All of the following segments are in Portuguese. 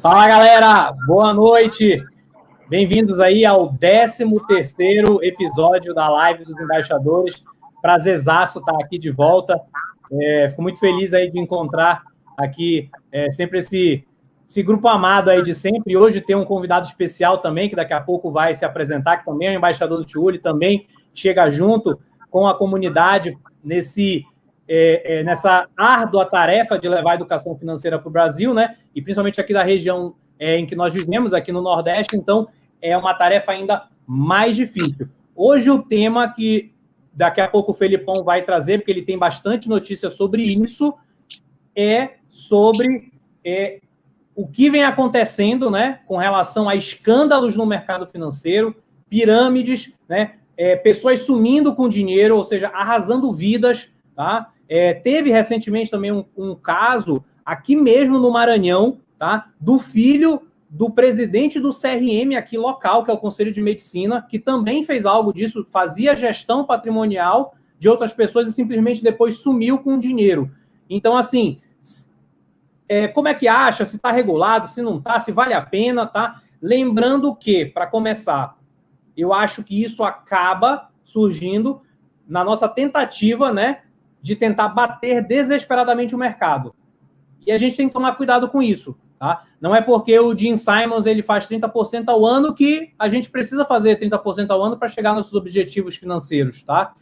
Fala, galera! Boa noite! Bem-vindos aí ao 13º episódio da Live dos Embaixadores. Prazerzaço estar aqui de volta. Fico muito feliz aí de encontrar aqui sempre esse grupo amado aí de sempre. E hoje tem um convidado especial também, que daqui a pouco vai se apresentar, que também é o embaixador do Tiuli, também chega junto com a comunidade nessa árdua tarefa de levar a educação financeira para o Brasil, né? E principalmente aqui da região em que nós vivemos, aqui no Nordeste, então é uma tarefa ainda mais difícil. Hoje o tema que daqui a pouco o Felipão vai trazer, porque ele tem bastante notícia sobre isso, é sobre o que vem acontecendo, né, com relação a escândalos no mercado financeiro, pirâmides, né, pessoas sumindo com dinheiro, ou seja, arrasando vidas, tá? Teve recentemente também um caso aqui mesmo no Maranhão, tá? Do filho do presidente do CRM aqui local, que é o Conselho de Medicina, que também fez algo disso, fazia gestão patrimonial de outras pessoas e simplesmente depois sumiu com o dinheiro. Então, assim, como é que acha? Se está regulado, se não está, se vale a pena, tá? Lembrando que, para começar, eu acho que isso acaba surgindo na nossa tentativa, né, de tentar bater desesperadamente o mercado. E a gente tem que tomar cuidado com isso, tá? Não é porque o Gene Simons ele faz 30% ao ano que a gente precisa fazer 30% ao ano para chegar nos nossos objetivos financeiros, tá?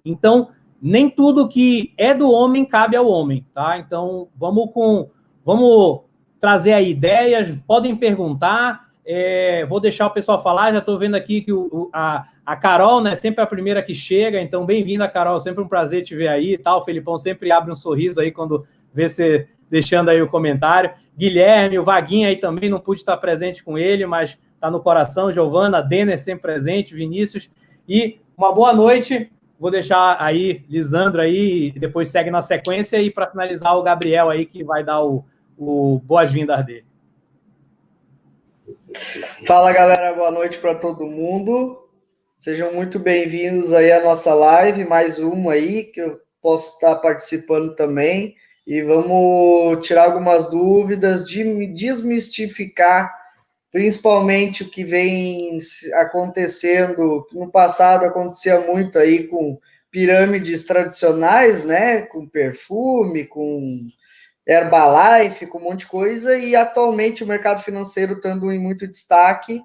Então, nem tudo que é do homem cabe ao homem, tá? Então, vamos trazer aí ideias, podem perguntar, vou deixar o pessoal falar, já estou vendo aqui que a Carol, né, sempre é a primeira que chega, então bem-vinda, Carol, sempre um prazer te ver aí, tá? O Felipão sempre abre um sorriso aí quando vê você deixando aí o comentário. Guilherme, o Vaguinho aí também, não pude estar presente com ele, mas está no coração. Giovana, Denner sempre presente, Vinícius. E uma boa noite. Vou deixar aí Lisandro aí, e depois segue na sequência. E para finalizar, o Gabriel aí, que vai dar o boas-vindas dele. Fala, galera. Boa noite para todo mundo. Sejam muito bem-vindos aí à nossa live, mais uma aí, que eu posso estar participando também. E vamos tirar algumas dúvidas, desmistificar principalmente o que vem acontecendo. No passado acontecia muito aí com pirâmides tradicionais, né? Com perfume, com Herbalife, com um monte de coisa, e atualmente o mercado financeiro estando em muito destaque,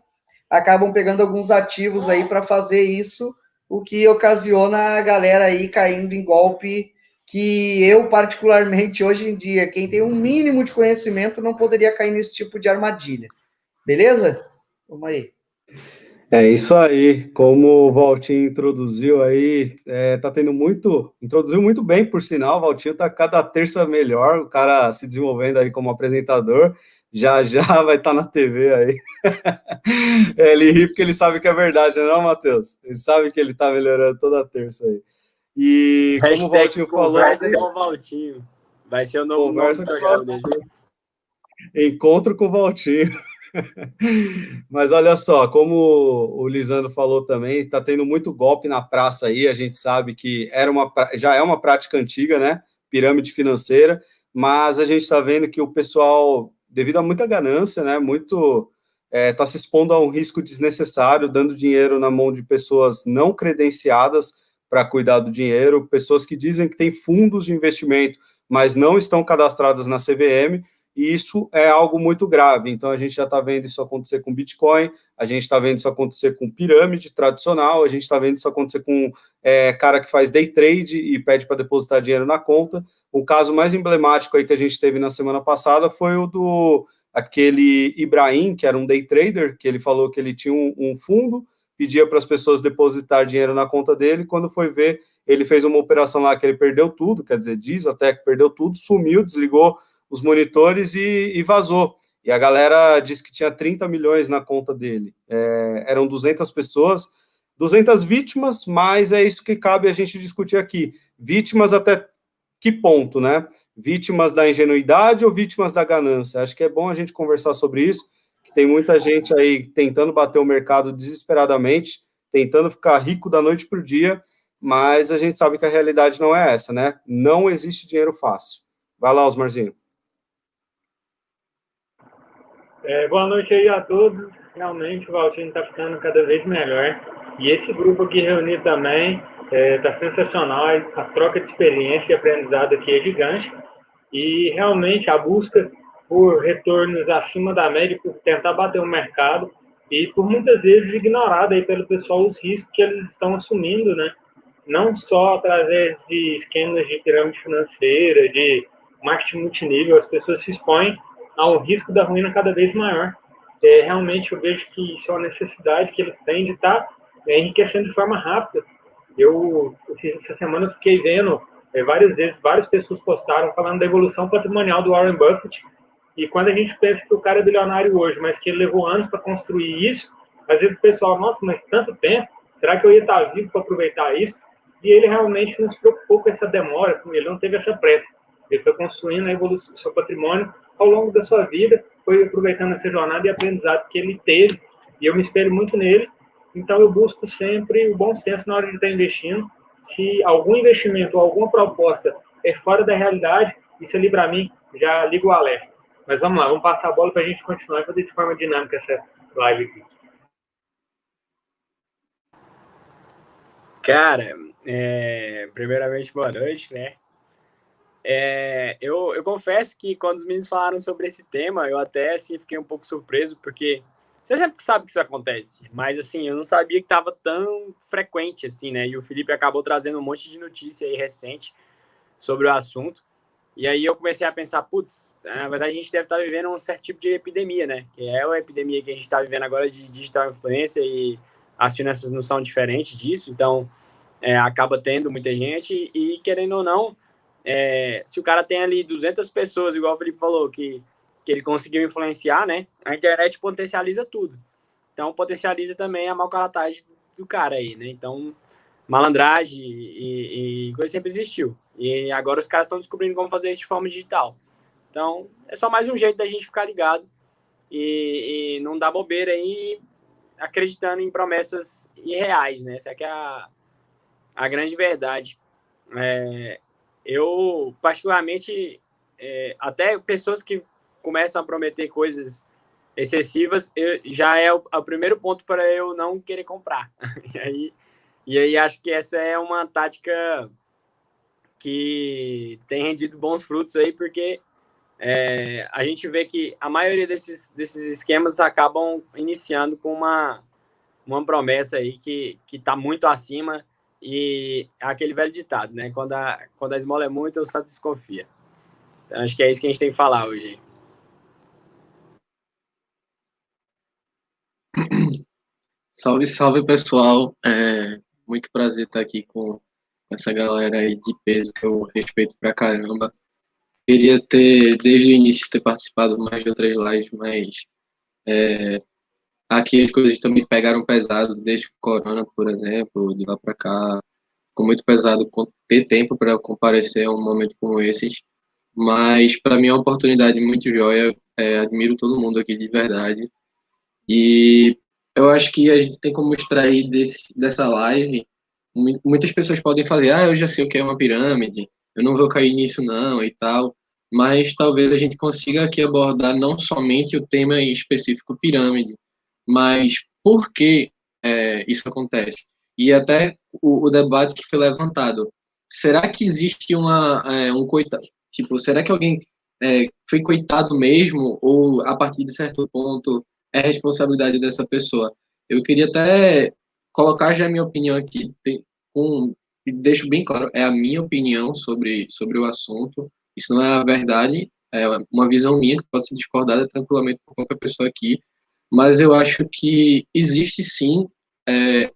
acabam pegando alguns ativos aí para fazer isso, o que ocasiona a galera aí caindo em golpe que eu, particularmente, hoje em dia, quem tem um mínimo de conhecimento não poderia cair nesse tipo de armadilha. Beleza? Vamos aí. É isso aí, como o Valtinho introduziu aí, introduziu muito bem, por sinal. O Valtinho tá cada terça melhor, o cara se desenvolvendo aí como apresentador, já vai estar na TV aí. Ele ri porque ele sabe que é verdade, não, Matheus? Ele sabe que ele tá melhorando toda terça aí. E como o Valtinho falou... Conversa com o Valtinho. Vai ser o novo nome do programa dele. Encontro com o Valtinho. Mas olha só, como o Lisandro falou também, está tendo muito golpe na praça aí. A gente sabe que já é uma prática antiga, né? Pirâmide financeira, mas a gente está vendo que o pessoal, devido a muita ganância, né? Está se expondo a um risco desnecessário, dando dinheiro na mão de pessoas não credenciadas para cuidar do dinheiro, pessoas que dizem que têm fundos de investimento, mas não estão cadastradas na CVM. E isso é algo muito grave. Então, a gente já está vendo isso acontecer com Bitcoin, a gente está vendo isso acontecer com pirâmide tradicional, a gente está vendo isso acontecer com cara que faz day trade e pede para depositar dinheiro na conta. O caso mais emblemático aí que a gente teve na semana passada foi o do aquele Ibrahim, que era um day trader, que ele falou que ele tinha um fundo, pedia para as pessoas depositar dinheiro na conta dele, quando foi ver, ele fez uma operação lá que ele perdeu tudo, quer dizer, diz até que perdeu tudo, sumiu, desligou os monitores e vazou. E a galera disse que tinha 30 milhões na conta dele. Eram 200 pessoas, 200 vítimas, mas é isso que cabe a gente discutir aqui. Vítimas até que ponto, né? Vítimas da ingenuidade ou vítimas da ganância? Acho que é bom a gente conversar sobre isso, que tem muita gente aí tentando bater o mercado desesperadamente, tentando ficar rico da noite para o dia, mas a gente sabe que a realidade não é essa, né? Não existe dinheiro fácil. Vai lá, Osmarzinho. Boa noite aí a todos. Realmente o Valtinho está ficando cada vez melhor. E esse grupo aqui reunido também está sensacional. A troca de experiência e aprendizado aqui é gigante. E realmente a busca por retornos acima da média, por tentar bater o mercado e por muitas vezes ignorado aí pelo pessoal os riscos que eles estão assumindo, né? Não só através de esquemas de pirâmide financeira, de marketing multinível, as pessoas se expõem a um risco da ruína cada vez maior. Realmente eu vejo que isso é uma necessidade que eles têm de estar enriquecendo de forma rápida. Essa semana, eu fiquei vendo várias vezes, várias pessoas postaram falando da evolução patrimonial do Warren Buffett, e quando a gente pensa que o cara é bilionário hoje, mas que ele levou anos para construir isso, às vezes o pessoal, nossa, mas tanto tempo, será que eu ia estar vivo para aproveitar isso? E ele realmente não se preocupou com essa demora, ele não teve essa pressa. Ele foi construindo a evolução do seu patrimônio ao longo da sua vida, foi aproveitando essa jornada e aprendizado que ele teve, e eu me espelho muito nele. Então eu busco sempre o bom senso na hora de estar investindo. Se algum investimento ou alguma proposta é fora da realidade, isso ali para mim já liga o alerta. Mas vamos lá, vamos passar a bola para a gente continuar e fazer de forma dinâmica essa live aqui. Cara, primeiramente, boa noite, né? Eu confesso que quando os meninos falaram sobre esse tema, eu até assim, fiquei um pouco surpreso, porque você sempre sabe que isso acontece, mas assim, eu não sabia que estava tão frequente assim, né? E o Felipe acabou trazendo um monte de notícia aí recente sobre o assunto. E aí eu comecei a pensar, putz, na verdade a gente deve estar vivendo um certo tipo de epidemia, né? Que é a epidemia que a gente está vivendo agora de digital influência, e as finanças não são diferentes disso, então acaba tendo muita gente e, querendo ou não, se o cara tem ali 200 pessoas, igual o Felipe falou, que ele conseguiu influenciar, né? A internet potencializa tudo. Então potencializa também a mau-caratagem do cara aí, né? Então malandragem e coisa sempre existiu. E agora os caras estão descobrindo como fazer isso de forma digital. Então, é só mais um jeito da gente ficar ligado e não dar bobeira aí acreditando em promessas irreais, né? Essa é que é a grande verdade. Eu, particularmente, até pessoas que começam a prometer coisas excessivas, já é o primeiro ponto para eu não querer comprar. E aí acho que essa é uma tática que tem rendido bons frutos aí, porque a gente vê que a maioria desses esquemas acabam iniciando com uma promessa aí que está muito acima, e aquele velho ditado, né? Quando a esmola é muito, o santo desconfia. Então, acho que é isso que a gente tem que falar hoje. Salve, salve, pessoal. Muito prazer estar aqui com essa galera aí de peso que eu respeito pra caramba. Queria desde o início, ter participado mais de outras lives, mas aqui as coisas também pegaram pesado, desde o Corona, por exemplo, de lá pra cá. Ficou muito pesado ter tempo para comparecer a um momento como esses, mas para mim é uma oportunidade muito joia. Admiro todo mundo aqui de verdade. E eu acho que a gente tem como extrair dessa live. Muitas pessoas podem fazer, eu já sei o que é uma pirâmide, eu não vou cair nisso não e tal, mas talvez a gente consiga aqui abordar não somente o tema em específico pirâmide, mas por que isso acontece. E até o debate que foi levantado. Será que existe um coitado? Tipo, será que alguém foi coitado mesmo, ou a partir de certo ponto é responsabilidade dessa pessoa? Eu queria até colocar já a minha opinião aqui, e deixo bem claro, é a minha opinião sobre o assunto, isso não é a verdade, é uma visão minha que pode ser discordada tranquilamente por qualquer pessoa aqui, mas eu acho que existe sim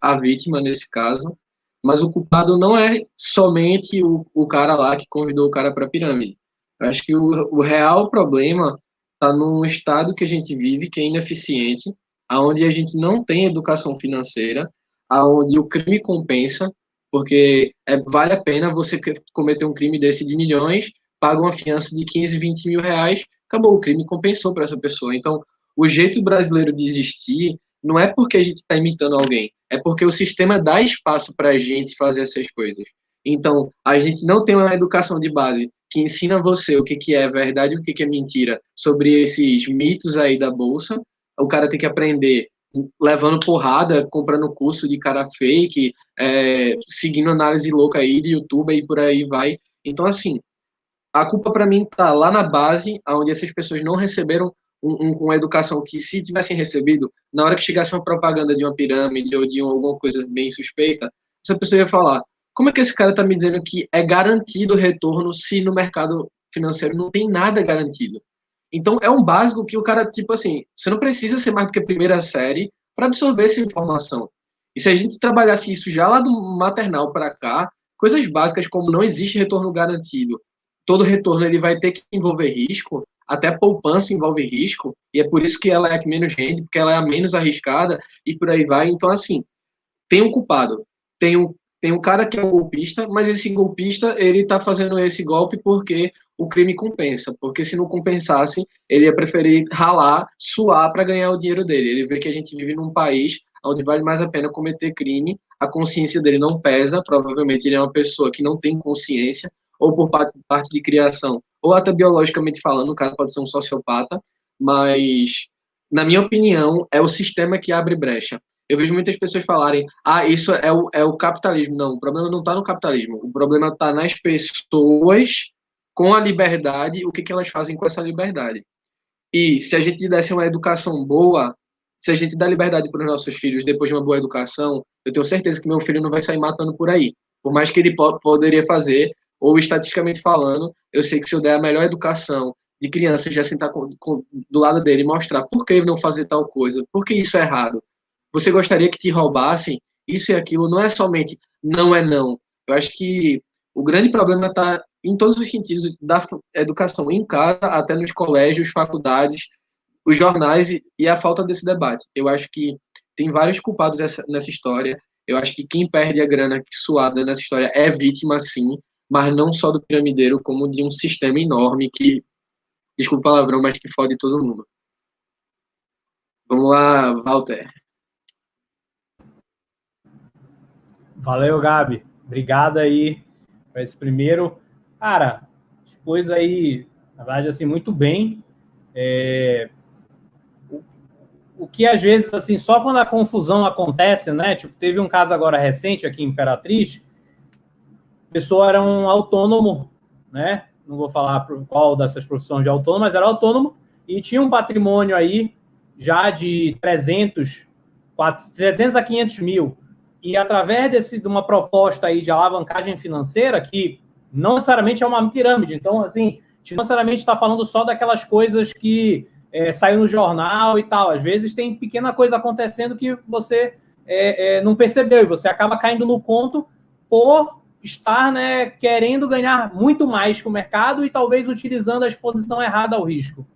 a vítima nesse caso, mas o culpado não é somente o cara lá que convidou o cara para a pirâmide. Eu acho que o real problema está num estado que a gente vive, que é ineficiente, aonde a gente não tem educação financeira, aonde o crime compensa, porque vale a pena você cometer um crime desse de milhões, paga uma fiança de 15, 20 mil reais, acabou, o crime compensou para essa pessoa. Então, o jeito brasileiro de existir não é porque a gente está imitando alguém, é porque o sistema dá espaço para a gente fazer essas coisas. Então, a gente não tem uma educação de base que ensina você o que é verdade e o que é mentira sobre esses mitos aí da Bolsa. O cara tem que aprender levando porrada, comprando curso de cara fake, seguindo análise louca aí de YouTube e por aí vai. Então, assim, a culpa para mim tá lá na base, onde essas pessoas não receberam uma educação que, se tivessem recebido, na hora que chegasse uma propaganda de uma pirâmide ou de alguma coisa bem suspeita, essa pessoa ia falar: como é que esse cara está me dizendo que é garantido o retorno se no mercado financeiro não tem nada garantido? Então, é um básico que o cara, tipo assim, você não precisa ser mais do que a primeira série para absorver essa informação. E se a gente trabalhasse isso já lá do maternal para cá, coisas básicas como não existe retorno garantido, todo retorno ele vai ter que envolver risco, até poupança envolve risco, e é por isso que ela é a que menos rende, porque ela é a menos arriscada, e por aí vai. Então, assim, tem um culpado, tem um cara que é o golpista, mas esse golpista, ele está fazendo esse golpe porque o crime compensa, porque se não compensasse, ele ia preferir ralar, suar para ganhar o dinheiro dele. Ele vê que a gente vive num país onde vale mais a pena cometer crime, a consciência dele não pesa, provavelmente ele é uma pessoa que não tem consciência, ou por parte de criação, ou até biologicamente falando, o cara pode ser um sociopata, mas, na minha opinião, é o sistema que abre brecha. Eu vejo muitas pessoas falarem: isso é o capitalismo. Não, o problema não está no capitalismo, o problema está nas pessoas com a liberdade, o que elas fazem com essa liberdade. E se a gente desse uma educação boa, se a gente dá liberdade para os nossos filhos depois de uma boa educação, eu tenho certeza que meu filho não vai sair matando por aí. Por mais que ele poderia fazer, ou estatisticamente falando, eu sei que se eu der a melhor educação de criança, já sentar do lado dele e mostrar por que não fazer tal coisa, por que isso é errado. Você gostaria que te roubassem? Isso e aquilo não é somente não é não. Eu acho que o grande problema está em todos os sentidos da educação, em casa, até nos colégios, faculdades, os jornais e a falta desse debate. Eu acho que tem vários culpados nessa história. Eu acho que quem perde a grana suada nessa história é vítima, sim, mas não só do piramideiro, como de um sistema enorme que, desculpa o palavrão, mas que fode todo mundo. Vamos lá, Walter. Valeu, Gabi. Obrigado aí por esse primeiro. Cara, expôs aí, na verdade, assim, muito bem. O que, às vezes, assim, só quando a confusão acontece, né? Tipo, teve um caso agora recente aqui em Imperatriz, a pessoa era um autônomo, né? Não vou falar qual dessas profissões de autônomo, mas era autônomo e tinha um patrimônio aí já de 300 a 500 mil. E através de uma proposta aí de alavancagem financeira, que não necessariamente é uma pirâmide, então, assim, não necessariamente está falando só daquelas coisas que saiu no jornal e tal. Às vezes tem pequena coisa acontecendo que você não percebeu e você acaba caindo no conto por estar, né, querendo ganhar muito mais que o mercado e talvez utilizando a exposição errada ao risco.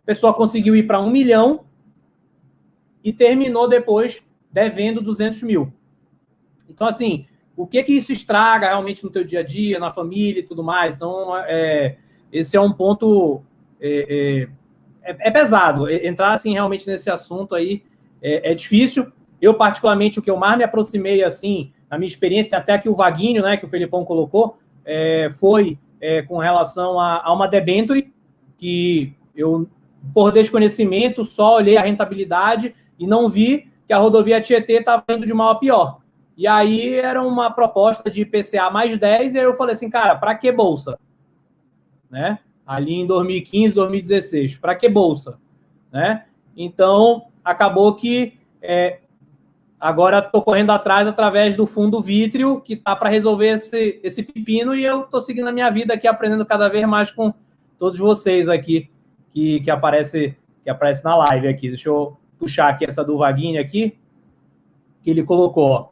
A pessoa conseguiu ir para 1 milhão e terminou depois devendo 200 mil. Então, assim, o que isso estraga realmente no teu dia a dia, na família e tudo mais? Então, esse é um ponto pesado. Entrar, assim, realmente nesse assunto aí é difícil. Eu, particularmente, o que eu mais me aproximei, assim, na minha experiência, até que o Vaguinho, né, que o Felipão colocou, foi com relação a uma debenture, que eu, por desconhecimento, só olhei a rentabilidade e não vi que a rodovia Tietê estava indo de mal a pior. E aí era uma proposta de IPCA mais 10, e aí eu falei assim, cara, para que bolsa? Né? Ali em 2015, 2016, para que bolsa? Né? Então, acabou que agora estou correndo atrás através do fundo Vítreo, que está para resolver esse pepino, e eu estou seguindo a minha vida aqui, aprendendo cada vez mais com todos vocês aqui que aparece na live aqui. Deixa eu puxar aqui essa do Vaguinho aqui, que ele colocou, ó.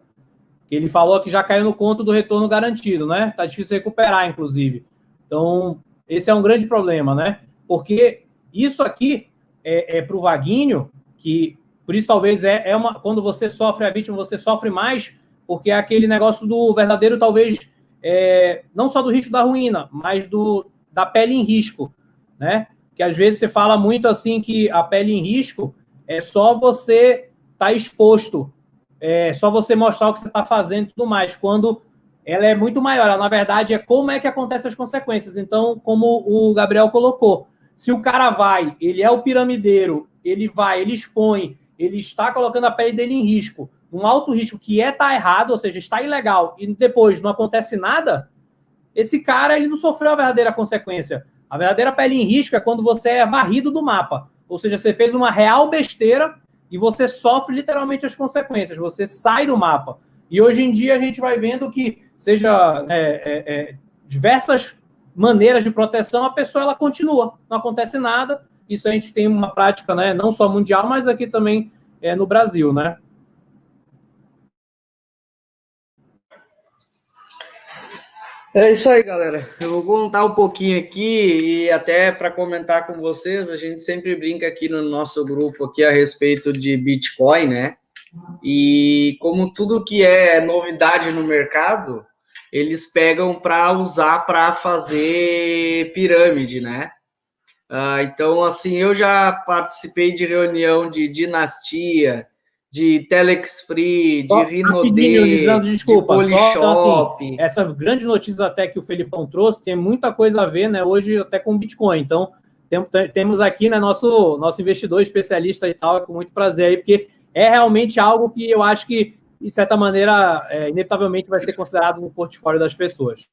Ele falou que já caiu no conto do retorno garantido, né? Tá difícil recuperar, inclusive. Então, esse é um grande problema, né? Porque isso aqui para o Vaguinho, que por isso talvez quando você sofre a vítima, você sofre mais, porque é aquele negócio do verdadeiro, talvez, não só do risco da ruína, mas da pele em risco, né? Que às vezes você fala muito assim que a pele em risco é só você estar exposto, só você mostrar o que você está fazendo e tudo mais. Quando ela é muito maior. Ela, na verdade, é como é que acontecem as consequências. Então, como o Gabriel colocou, se o cara vai, ele é o piramideiro, ele vai, ele expõe, ele está colocando a pele dele em risco, um alto risco que tá errado, ou seja, está ilegal, e depois não acontece nada, esse cara ele não sofreu a verdadeira consequência. A verdadeira pele em risco é quando você é varrido do mapa. Ou seja, você fez uma real besteira e você sofre literalmente as consequências. Você sai do mapa. E hoje em dia a gente vai vendo que, seja diversas maneiras de proteção, a pessoa ela continua. Não acontece nada. Isso a gente tem uma prática, né, não só mundial, mas aqui também no Brasil, né? É isso aí, galera. Eu vou contar um pouquinho aqui e até para comentar com vocês, a gente sempre brinca aqui no nosso grupo aqui a respeito de Bitcoin, né? E como tudo que é novidade no mercado, eles pegam para usar para fazer pirâmide, né? Então, assim, eu já participei de reunião de Dinastia, de Telex Free, de Rapidinho, Lisandro, Rinode, de desculpa. Polishop. Então, assim, essa grande notícia até que o Felipão trouxe tem muita coisa a ver, né, hoje até com Bitcoin. Então, temos aqui, né, nosso investidor especialista e tal, com muito prazer aí, porque é realmente algo que eu acho que, de certa maneira, inevitavelmente vai ser considerado no portfólio das pessoas.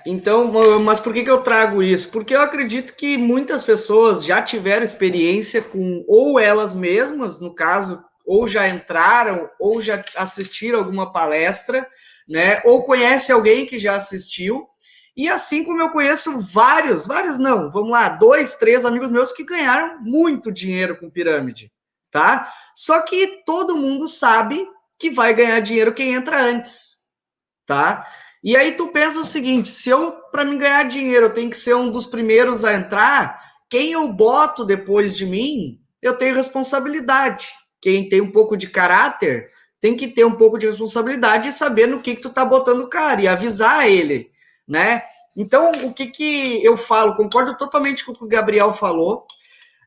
Então, mas por que eu trago isso? Porque eu acredito que muitas pessoas já tiveram experiência com ou elas mesmas, no caso, ou já entraram, ou já assistiram alguma palestra, né? Ou conhece alguém que já assistiu. E assim como eu conheço vários não, vamos lá, 2, 3 amigos meus que ganharam muito dinheiro com pirâmide, tá? Só que todo mundo sabe que vai ganhar dinheiro quem entra antes, tá? E aí tu pensa o seguinte, se eu, para mim ganhar dinheiro, eu tenho que ser um dos primeiros a entrar, quem eu boto depois de mim, eu tenho responsabilidade. Quem tem um pouco de caráter, tem que ter um pouco de responsabilidade e saber no que tu tá botando o cara e avisar ele, né? Então, o que eu falo, concordo totalmente com o que o Gabriel falou.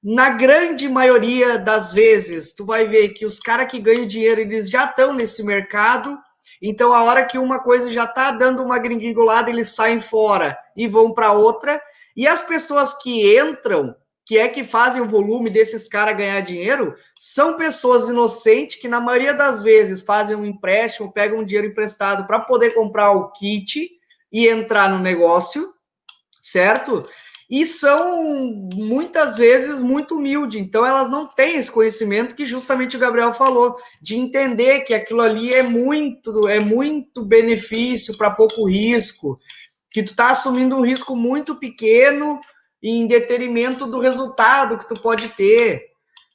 Na grande maioria das vezes, tu vai ver que os caras que ganham dinheiro, eles já estão nesse mercado. Então, a hora que uma coisa já está dando uma gringolada, eles saem fora e vão para outra. E as pessoas que entram, que fazem o volume desses caras ganhar dinheiro, são pessoas inocentes que, na maioria das vezes, fazem um empréstimo, pegam um dinheiro emprestado para poder comprar o kit e entrar no negócio, certo? E são, muitas vezes, muito humildes. Então, elas não têm esse conhecimento que justamente o Gabriel falou, de entender que aquilo ali é muito benefício para pouco risco, que tu está assumindo um risco muito pequeno em detrimento do resultado que tu pode ter,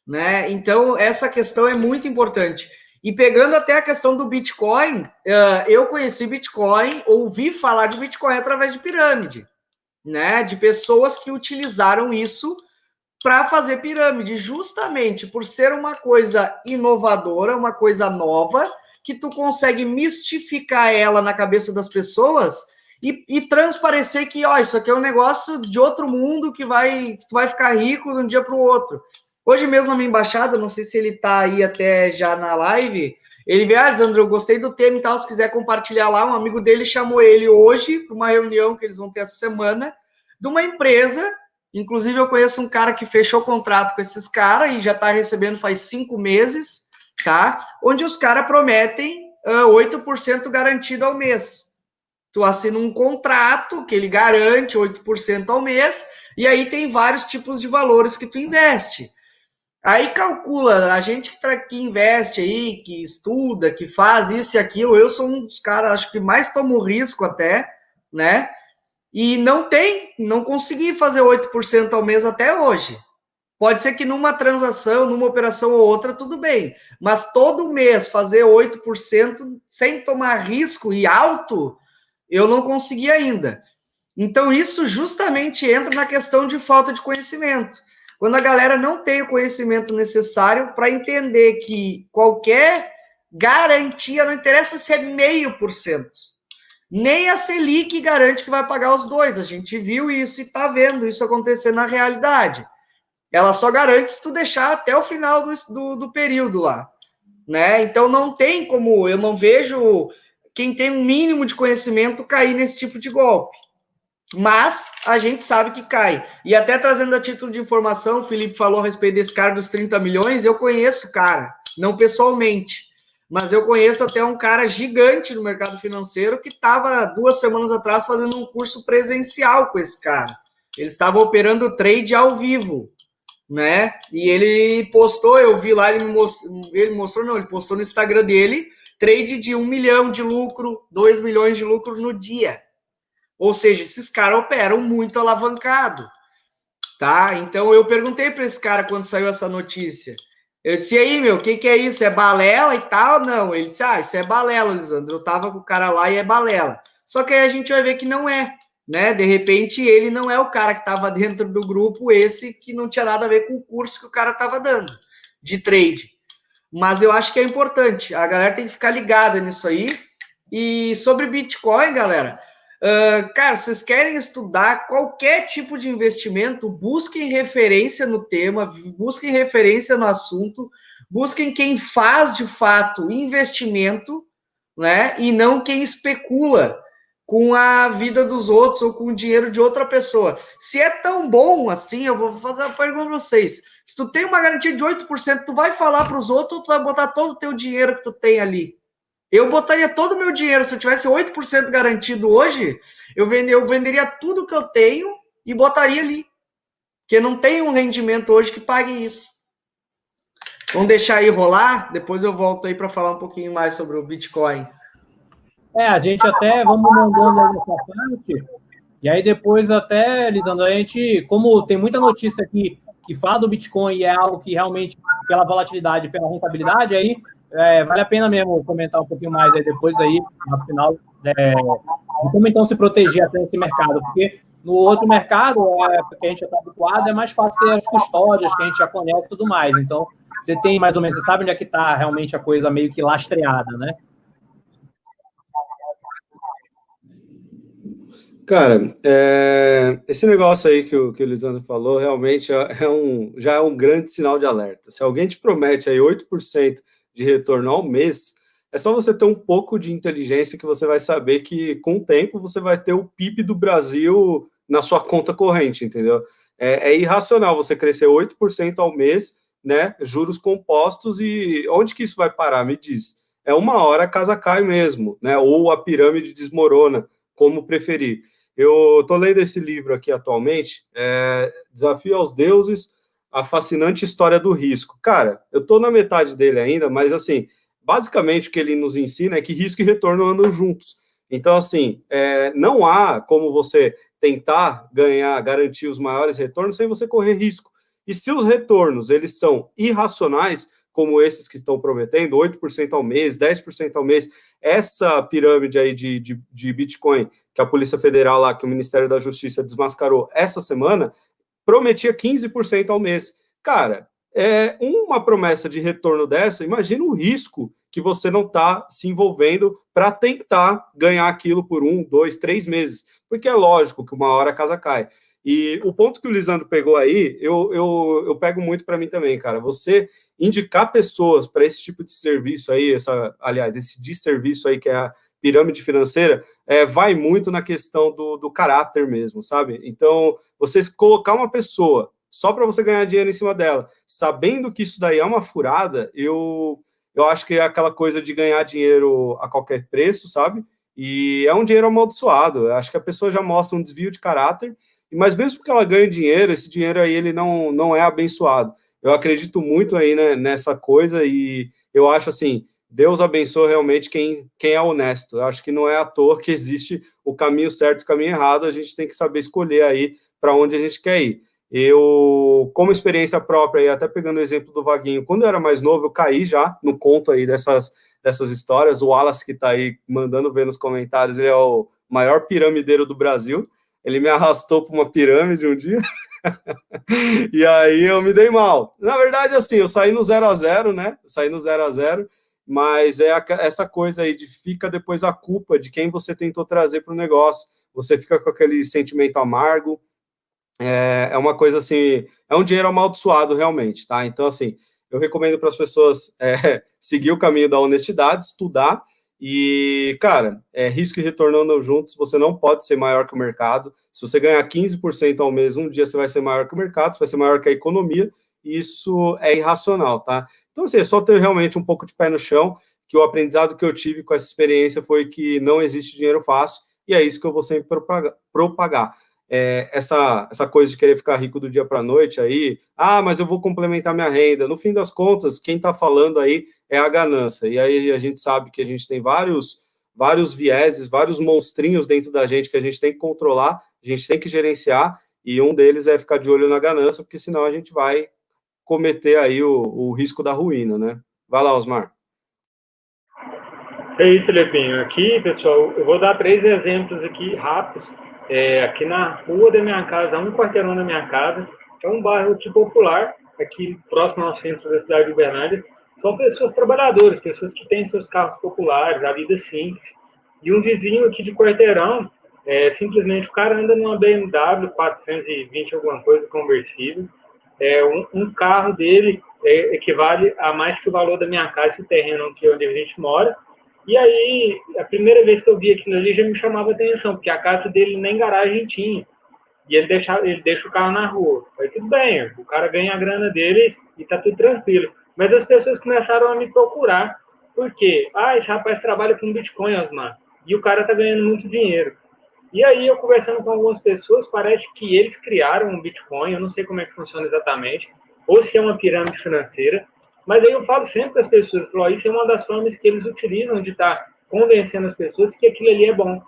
né? Então, essa questão é muito importante. E pegando até a questão do Bitcoin, eu conheci Bitcoin, ouvi falar de Bitcoin através de pirâmide, né, de pessoas que utilizaram isso para fazer pirâmide, justamente por ser uma coisa inovadora, uma coisa nova, que tu consegue mistificar ela na cabeça das pessoas e transparecer que, ó, isso aqui é um negócio de outro mundo que tu vai ficar rico de um dia para o outro. Hoje mesmo na minha embaixada, não sei se ele está aí até já na live, ele veio, Lisandro, eu gostei do tema e tal, se quiser compartilhar lá, um amigo dele chamou ele hoje para uma reunião que eles vão ter essa semana, de uma empresa, inclusive eu conheço um cara que fechou contrato com esses caras e já está recebendo faz 5 meses, tá? Onde os caras prometem 8% garantido ao mês. Tu assina um contrato que ele garante 8% ao mês e aí tem vários tipos de valores que tu investe. Aí calcula, a gente que investe aí, que estuda, que faz isso e aquilo, eu sou um dos caras, acho que mais tomo risco até, né? E não consegui fazer 8% ao mês até hoje. Pode ser que numa transação, numa operação ou outra, tudo bem. Mas todo mês fazer 8% sem tomar risco e alto, eu não consegui ainda. Então isso justamente entra na questão de falta de conhecimento. Quando a galera não tem o conhecimento necessário para entender que qualquer garantia, não interessa se é 0,5%, nem a Selic garante que vai pagar os dois. A gente viu isso e está vendo isso acontecer na realidade. Ela só garante se tu deixar até o final do período lá. né? Então não tem como, eu não vejo quem tem um mínimo de conhecimento cair nesse tipo de golpe. Mas a gente sabe que cai. E até trazendo a título de informação, o Felipe falou a respeito desse cara dos 30 milhões, eu conheço o cara, não pessoalmente, mas eu conheço até um cara gigante no mercado financeiro que estava 2 semanas atrás fazendo um curso presencial com esse cara. Ele estava operando trade ao vivo, né? E ele postou, eu vi lá, ele postou no Instagram dele, trade de 1 milhão de lucro, 2 milhões de lucro no dia. Ou seja, esses caras operam muito alavancado, tá? Então eu perguntei para esse cara quando saiu essa notícia. Eu disse, e aí, meu, o que é isso? É balela e tal? Não. Ele disse, isso é balela, Lisandro. Eu tava com o cara lá e é balela. Só que aí a gente vai ver que não é, né? De repente ele não é o cara que tava dentro do grupo, esse que não tinha nada a ver com o curso que o cara tava dando de trade. Mas eu acho que é importante. A galera tem que ficar ligada nisso aí. E sobre Bitcoin, galera, cara, vocês querem estudar qualquer tipo de investimento, busquem referência no tema, busquem referência no assunto, busquem quem faz de fato investimento, né? E não quem especula com a vida dos outros ou com o dinheiro de outra pessoa. Se é tão bom assim, eu vou fazer uma pergunta para vocês. Se tu tem uma garantia de 8%, tu vai falar para os outros ou tu vai botar todo o teu dinheiro que tu tem ali? Eu botaria todo o meu dinheiro, se eu tivesse 8% garantido hoje, eu venderia tudo que eu tenho e botaria ali. Porque não tem um rendimento hoje que pague isso. Vamos deixar aí rolar, depois eu volto aí para falar um pouquinho mais sobre o Bitcoin. A gente até vamos mandando aí nessa parte, e aí depois até, Lisandro, a gente, como tem muita notícia aqui que fala do Bitcoin e é algo que realmente, pela volatilidade, pela rentabilidade, aí vale a pena mesmo comentar um pouquinho mais aí depois aí, no final, de como então se proteger até esse mercado, porque no outro mercado, que a gente já está habituado, é mais fácil ter as custódias que a gente já conhece e tudo mais, então você tem mais ou menos, você sabe onde é que está realmente a coisa meio que lastreada, né? Cara, esse negócio aí que o Lisandro falou realmente já é um grande sinal de alerta. Se alguém te promete aí 8% de retorno ao mês, é só você ter um pouco de inteligência que você vai saber que, com o tempo, você vai ter o PIB do Brasil na sua conta corrente, entendeu? É irracional você crescer 8% ao mês, né? Juros compostos, e onde que isso vai parar? Me diz. Uma hora a casa cai mesmo, né? Ou a pirâmide desmorona, como preferir. Eu estou lendo esse livro aqui atualmente, Desafio aos Deuses, a fascinante história do risco. Cara, eu estou na metade dele ainda, mas, assim, basicamente o que ele nos ensina é que risco e retorno andam juntos. Então, assim, não há como você tentar garantir os maiores retornos sem você correr risco. E se os retornos, eles são irracionais, como esses que estão prometendo, 8% ao mês, 10% ao mês, essa pirâmide aí de Bitcoin, que a Polícia Federal lá, que o Ministério da Justiça desmascarou essa semana, prometia 15% ao mês. Cara, uma promessa de retorno dessa, imagina o risco que você não está se envolvendo para tentar ganhar aquilo por 1, 2, 3 meses. Porque é lógico que uma hora a casa cai. E o ponto que o Lisandro pegou aí, eu pego muito para mim também, cara. Você indicar pessoas para esse tipo de serviço aí, esse desserviço aí que é a pirâmide financeira, vai muito na questão do caráter mesmo, sabe? Então, você colocar uma pessoa só para você ganhar dinheiro em cima dela, sabendo que isso daí é uma furada, eu acho que é aquela coisa de ganhar dinheiro a qualquer preço, sabe? E é um dinheiro amaldiçoado. Eu acho que a pessoa já mostra um desvio de caráter, mas mesmo que ela ganhe dinheiro, esse dinheiro aí ele não é abençoado. Eu acredito muito aí, né, nessa coisa, e eu acho assim, Deus abençoa realmente quem é honesto. Eu acho que não é à toa que existe o caminho certo e o caminho errado, a gente tem que saber escolher aí para onde a gente quer ir. Eu, como experiência própria, e até pegando o exemplo do Vaguinho, quando eu era mais novo, eu caí já no conto aí dessas histórias. O Wallace, que está aí mandando ver nos comentários, ele é o maior piramideiro do Brasil. Ele me arrastou para uma pirâmide um dia. E aí eu me dei mal. Na verdade, assim, eu saí no 0-0, né? Saí no 0-0, mas essa coisa aí de fica depois a culpa de quem você tentou trazer para o negócio. Você fica com aquele sentimento amargo. É uma coisa assim, é um dinheiro amaldiçoado realmente, tá? Então, assim, eu recomendo para as pessoas seguir o caminho da honestidade, estudar, e, cara, risco e retorno andam juntos, você não pode ser maior que o mercado. Se você ganhar 15% ao mês, um dia você vai ser maior que o mercado, você vai ser maior que a economia, e isso é irracional, tá? Então, assim, é só ter realmente um pouco de pé no chão, que o aprendizado que eu tive com essa experiência foi que não existe dinheiro fácil, e é isso que eu vou sempre propagar. Essa coisa de querer ficar rico do dia para a noite aí, mas eu vou complementar minha renda. No fim das contas, quem está falando aí é a ganância. E aí a gente sabe que a gente tem vários vieses, vários monstrinhos dentro da gente que a gente tem que controlar, a gente tem que gerenciar, e um deles é ficar de olho na ganância, porque senão a gente vai cometer aí o risco da ruína, né? Vai lá, Osmar. É isso, Felipinho. Aqui, pessoal, eu vou dar 3 exemplos aqui rápidos. Aqui na rua da minha casa, um quarteirão da minha casa, é um bairro popular, aqui próximo ao centro da cidade de Uberlândia. São pessoas trabalhadoras, pessoas que têm seus carros populares, a vida simples. E um vizinho aqui de quarteirão, simplesmente o cara anda numa BMW 420 alguma coisa, conversível. Um carro dele equivale a mais que o valor da minha casa, o terreno aqui onde a gente mora. E aí, a primeira vez que eu vi aquilo ali já me chamava atenção, porque a casa dele nem garagem tinha. E ele deixa o carro na rua. Aí tudo bem, o cara ganha a grana dele e tá tudo tranquilo. Mas as pessoas começaram a me procurar. Por quê? Esse rapaz trabalha com Bitcoin, Osmar. E o cara tá ganhando muito dinheiro. E aí, eu conversando com algumas pessoas, parece que eles criaram um Bitcoin, eu não sei como é que funciona exatamente, ou se é uma pirâmide financeira, mas aí eu falo sempre para as pessoas, isso é uma das formas que eles utilizam de estar convencendo as pessoas que aquilo ali é bom.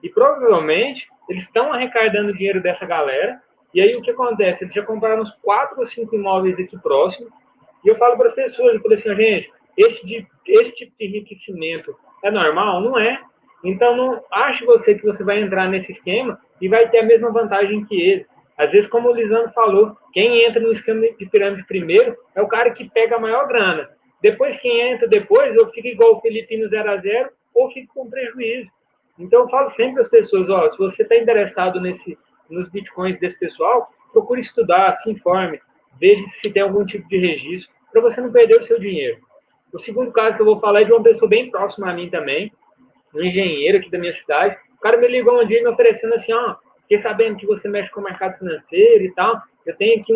E provavelmente, eles estão arrecadando o dinheiro dessa galera, e aí o que acontece? Eles já compraram uns 4 ou 5 imóveis aqui próximo, e eu falo para as pessoas, eu falo assim, gente, esse tipo de enriquecimento é normal? Não é. Então, não ache você que você vai entrar nesse esquema e vai ter a mesma vantagem que ele. Às vezes, como o Lisandro falou, quem entra no esquema de pirâmide primeiro é o cara que pega a maior grana. Depois, quem entra depois, ou fica igual o Felipe no 0-0, ou fica com prejuízo. Então, eu falo sempre às pessoas, se você está interessado nos bitcoins desse pessoal, procure estudar, se informe, veja se tem algum tipo de registro, para você não perder o seu dinheiro. O segundo caso que eu vou falar é de uma pessoa bem próxima a mim também, um engenheiro aqui da minha cidade. O cara me ligou um dia me oferecendo assim, fiquei sabendo que você mexe com o mercado financeiro e tal, eu tenho aqui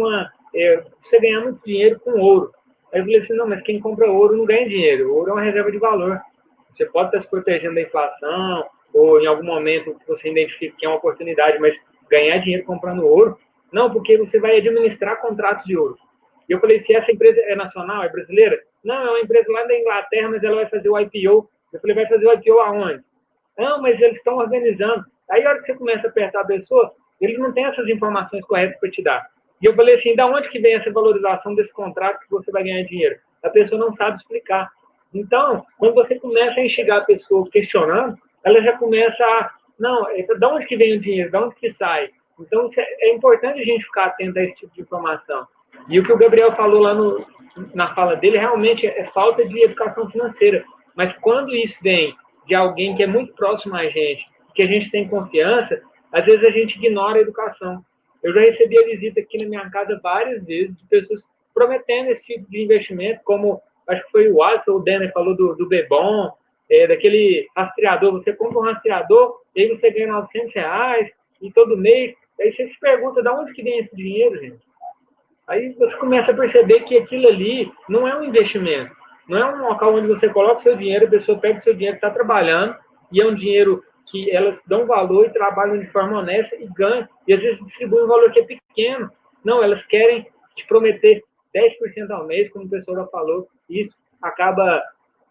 você ganhar muito dinheiro com ouro. Aí eu falei assim, não, mas quem compra ouro não ganha dinheiro, ouro é uma reserva de valor. Você pode estar se protegendo da inflação, ou em algum momento você identifica que é uma oportunidade, mas ganhar dinheiro comprando ouro, não, porque você vai administrar contratos de ouro. E eu falei, se essa empresa é nacional, é brasileira? Não, é uma empresa lá da Inglaterra, mas ela vai fazer o IPO. Eu falei, vai fazer o IPO aonde? Não, mas eles estão organizando. Aí, a hora que você começa a apertar a pessoa, eles não têm essas informações corretas para te dar. E eu falei assim, da onde que vem essa valorização desse contrato que você vai ganhar dinheiro? A pessoa não sabe explicar. Então, quando você começa a enxergar a pessoa questionando, ela já começa não, da onde que vem o dinheiro? Da onde que sai? Então, é importante a gente ficar atento a esse tipo de informação. E o que o Gabriel falou lá na fala dele, realmente é falta de educação financeira. Mas quando isso vem de alguém que é muito próximo a gente, que a gente tem confiança, às vezes a gente ignora a educação. Eu já recebi a visita aqui na minha casa várias vezes de pessoas prometendo esse tipo de investimento, como acho que foi o Alisson ou o Denner falou do Bebom, daquele rastreador. Você compra um rastreador, e aí você ganha R$900 e todo mês. Aí você se pergunta, de onde que vem esse dinheiro, gente? Aí você começa a perceber que aquilo ali não é um investimento. Não é um local onde você coloca o seu dinheiro, a pessoa pega o seu dinheiro, está trabalhando, e é um dinheiro que elas dão valor e trabalham de forma honesta e ganham. E às vezes distribuem um valor que é pequeno. Não, elas querem te prometer 10% ao mês, como o pessoal já falou. E isso acaba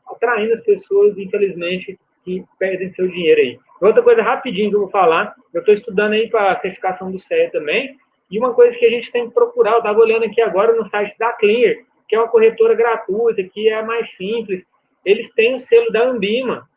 atraindo as pessoas, infelizmente, que perdem seu dinheiro aí. Outra coisa rapidinho que eu vou falar, eu estou estudando aí para a certificação do CE também, e uma coisa que a gente tem que procurar, eu estava olhando aqui agora no site da Clear, que é uma corretora gratuita, que é a mais simples, eles têm o selo da Ambima.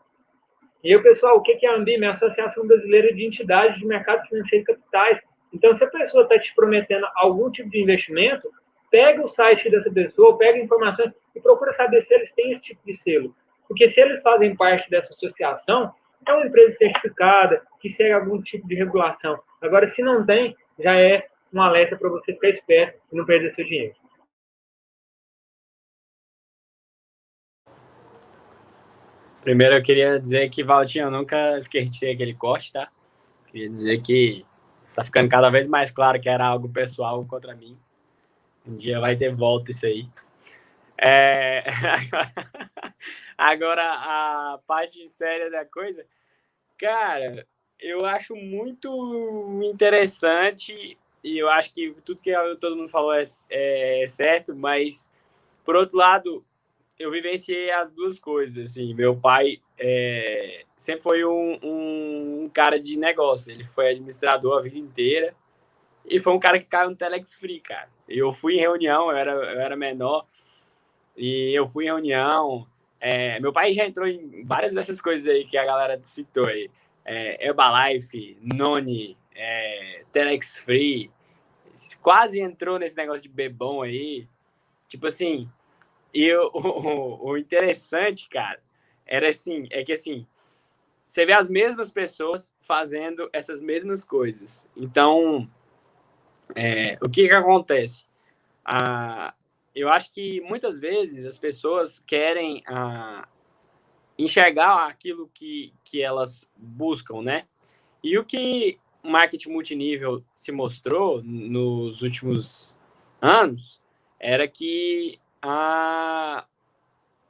E aí, pessoal, o que é a Ambima? É a Associação Brasileira de Entidades de Mercado Financeiro e Capitais. Então, se a pessoa está te prometendo algum tipo de investimento, pega o site dessa pessoa, pega informações e procura saber se eles têm esse tipo de selo. Porque se eles fazem parte dessa associação, é uma empresa certificada, que segue algum tipo de regulação. Agora, se não tem, já é um alerta para você ficar esperto e não perder seu dinheiro. Primeiro eu queria dizer que, Valtinho, eu nunca esqueci aquele corte, tá? Queria dizer que tá ficando cada vez mais claro que era algo pessoal contra mim. Um dia vai ter volta isso aí. Agora, a parte séria da coisa, cara, eu acho muito interessante e eu acho que tudo que todo mundo falou é certo, mas, por outro lado, eu vivenciei as duas coisas. Assim, meu pai sempre foi um cara de negócio, ele foi administrador a vida inteira e foi um cara que caiu no Telex Free, cara. Eu fui em reunião, eu era menor, e eu fui em reunião. Meu pai já entrou em várias dessas coisas aí que a galera citou aí. Herbalife, Noni, Telex Free. Quase entrou nesse negócio de bebom aí. Tipo assim, e o interessante, cara, é que assim, você vê as mesmas pessoas fazendo essas mesmas coisas. Então, o que acontece? Eu acho que muitas vezes as pessoas querem enxergar aquilo que elas buscam, né? E o que o marketing multinível se mostrou nos últimos anos era que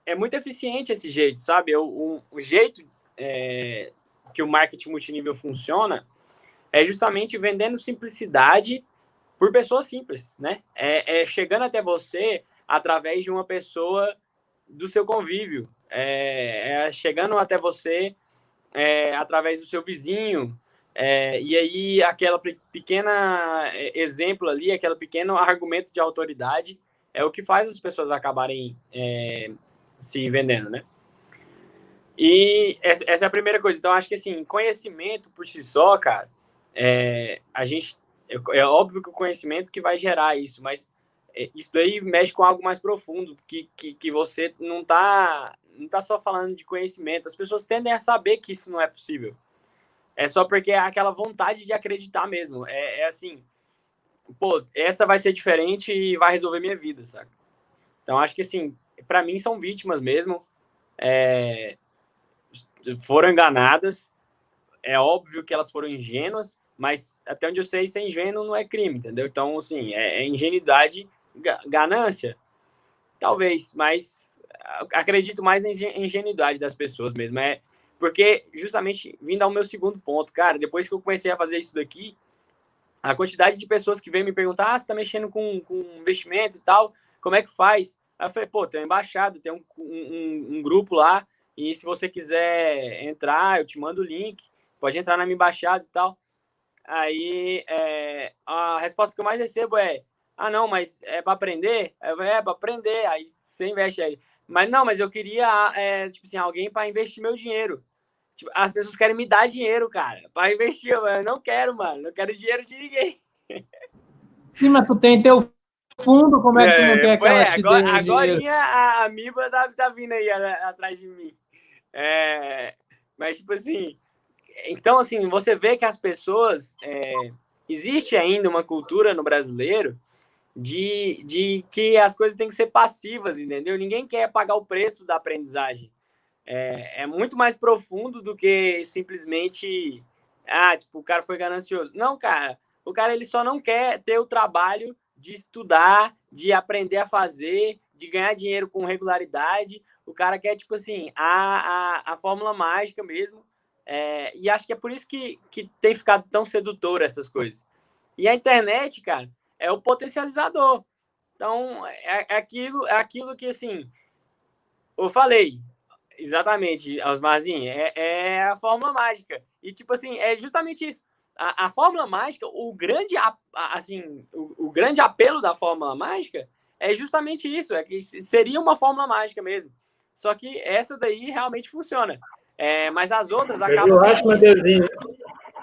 é muito eficiente esse jeito, sabe? O jeito que o marketing multinível funciona é justamente vendendo simplicidade por pessoas simples, né? Chegando até você através de uma pessoa do seu convívio, chegando até você através do seu vizinho, e aí aquela pequena exemplo ali, aquele pequeno argumento de autoridade é o que faz as pessoas acabarem se vendendo, né? E essa é a primeira coisa. Então, acho que, assim, conhecimento por si só, cara, é óbvio que o conhecimento que vai gerar isso, mas isso daí mexe com algo mais profundo, que você não tá só falando de conhecimento. As pessoas tendem a saber que isso não é possível. É só porque é aquela vontade de acreditar mesmo. Assim, pô, essa vai ser diferente e vai resolver minha vida, sabe? Então, acho que, assim, para mim são vítimas mesmo. Foram enganadas. É óbvio que elas foram ingênuas, mas até onde eu sei, ser ingênuo não é crime, entendeu? Então, assim, ingenuidade, ganância, talvez, mas acredito mais na ingenuidade das pessoas mesmo. Porque, justamente, vindo ao meu segundo ponto, cara, depois que eu comecei a fazer isso daqui, a quantidade de pessoas que vem me perguntar, você tá mexendo com investimento e tal, como é que faz? Aí eu falei, pô, tem uma embaixada, tem um grupo lá, e se você quiser entrar, eu te mando o link, pode entrar na minha embaixada e tal. Aí a resposta que eu mais recebo não, mas é para aprender? Para aprender, aí você investe aí. Mas não, mas eu queria, tipo assim, alguém para investir meu dinheiro. Tipo, as pessoas querem me dar dinheiro, cara, para investir. Eu não quero, mano, não quero dinheiro de ninguém. Sim, mas tu tem teu fundo, como é que tu não quer que ela te dê dinheiro? Agorinha a Miba tá vindo aí atrás de mim. Mas, tipo assim, então, assim, você vê que as pessoas... existe ainda uma cultura no brasileiro de que as coisas têm que ser passivas, entendeu? Ninguém quer pagar o preço da aprendizagem. É muito mais profundo do que simplesmente... tipo, o cara foi ganancioso. Não, cara. O cara, ele só não quer ter o trabalho de estudar, de aprender a fazer, de ganhar dinheiro com regularidade. O cara quer, tipo assim, a fórmula mágica mesmo. E acho que é por isso que tem ficado tão sedutor essas coisas. E a internet, cara, é o potencializador. Então, é aquilo que, assim, eu falei, exatamente, Osmarzinho, é a fórmula mágica. E, tipo assim, é justamente isso. A fórmula mágica, o grande apelo da fórmula mágica é justamente isso, que seria uma fórmula mágica mesmo. Só que essa daí realmente funciona. Mas as outras acabam... Eu acho, Matheusinho,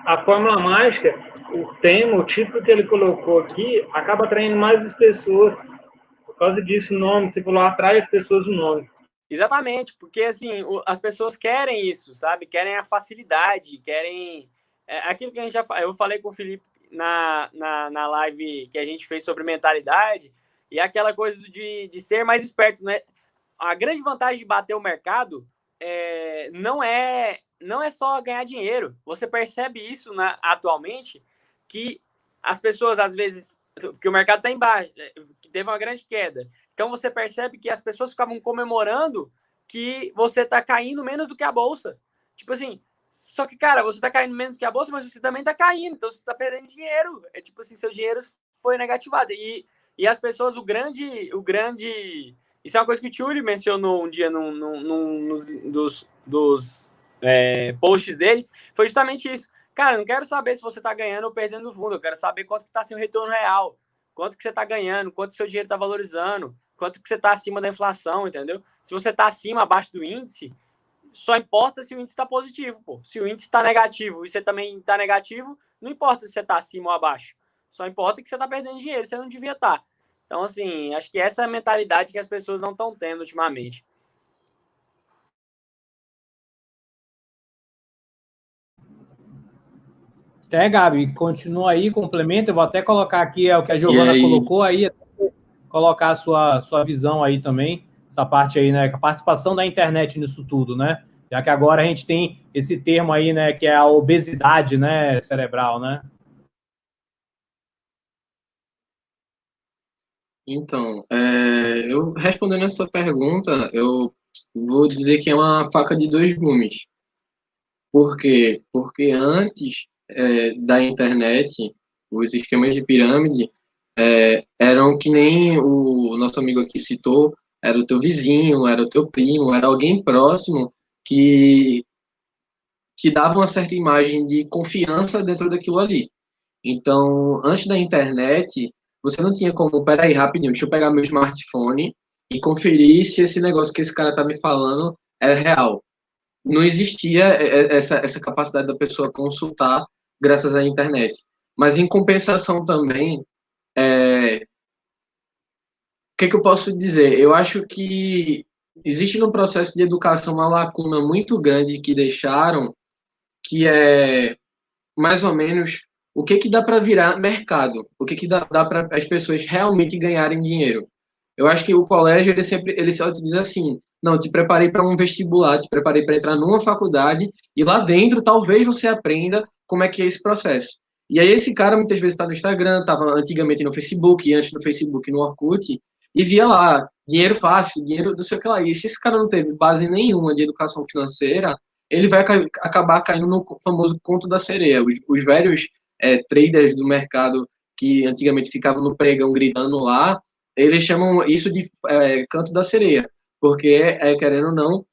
a fórmula mágica, o tema, o título que ele colocou aqui, acaba atraindo mais as pessoas. Por causa disso, o nome, você falou, atrai as pessoas o nome. Exatamente, porque assim, as pessoas querem isso, sabe? Querem a facilidade, querem... aquilo que a gente eu falei com o Felipe na live que a gente fez sobre mentalidade, e aquela coisa de ser mais esperto, né? A grande vantagem de bater o mercado não é só ganhar dinheiro. Você percebe isso atualmente, que as pessoas, às vezes, que o mercado está embaixo, que teve uma grande queda. Então, você percebe que as pessoas ficavam comemorando que você está caindo menos do que a bolsa. Tipo assim, só que, cara, você está caindo menos do que a bolsa, mas você também está caindo, então você está perdendo dinheiro. É tipo assim, seu dinheiro foi negativado. E as pessoas, o grande... Isso é uma coisa que o Tchuli mencionou um dia dos posts dele, foi justamente isso. Cara, eu não quero saber se você está ganhando ou perdendo no fundo, eu quero saber quanto que está seu retorno real, quanto que você está ganhando, quanto seu dinheiro está valorizando, quanto que você está acima da inflação, entendeu? Se você está acima, abaixo do índice, só importa se o índice está positivo, pô. Se o índice está negativo e você também está negativo, não importa se você está acima ou abaixo. Só importa que você está perdendo dinheiro, você não devia estar. Então, assim, acho que essa é a mentalidade que as pessoas não estão tendo ultimamente. Gabi, continua aí, complementa. Eu vou até colocar aqui o que a Giovana colocou aí, colocar a sua visão aí também, essa parte aí, né? A participação da internet nisso tudo, né? Já que agora a gente tem esse termo aí, né? Que é a obesidade, né? Cerebral, né? Então, eu respondendo essa pergunta, eu vou dizer que é uma faca de dois gumes. Por quê? Porque antes da internet, os esquemas de pirâmide eram que nem o nosso amigo aqui citou, era o teu vizinho, era o teu primo, era alguém próximo que te dava uma certa imagem de confiança dentro daquilo ali. Então, antes da internet, você não tinha como, peraí, rapidinho, deixa eu pegar meu smartphone e conferir se esse negócio que esse cara tá me falando é real. Não existia essa capacidade da pessoa consultar graças à internet. Mas, em compensação também, o que eu posso dizer? Eu acho que existe no processo de educação uma lacuna muito grande que deixaram, que é mais ou menos o que dá para virar mercado, o que dá para as pessoas realmente ganharem dinheiro. Eu acho que o colégio ele só te diz assim, não, te preparei para um vestibular, te preparei para entrar numa faculdade e lá dentro talvez você aprenda como é que é esse processo. E aí esse cara muitas vezes está no Instagram, estava antigamente no Facebook, e antes do Facebook no Orkut, e via lá, dinheiro fácil, dinheiro não sei o que lá. E se esse cara não teve base nenhuma de educação financeira, ele vai acabar caindo no famoso conto da sereia. Os velhos traders do mercado que antigamente ficavam no pregão gritando lá, eles chamam isso de canto da sereia, porque, querendo ou não,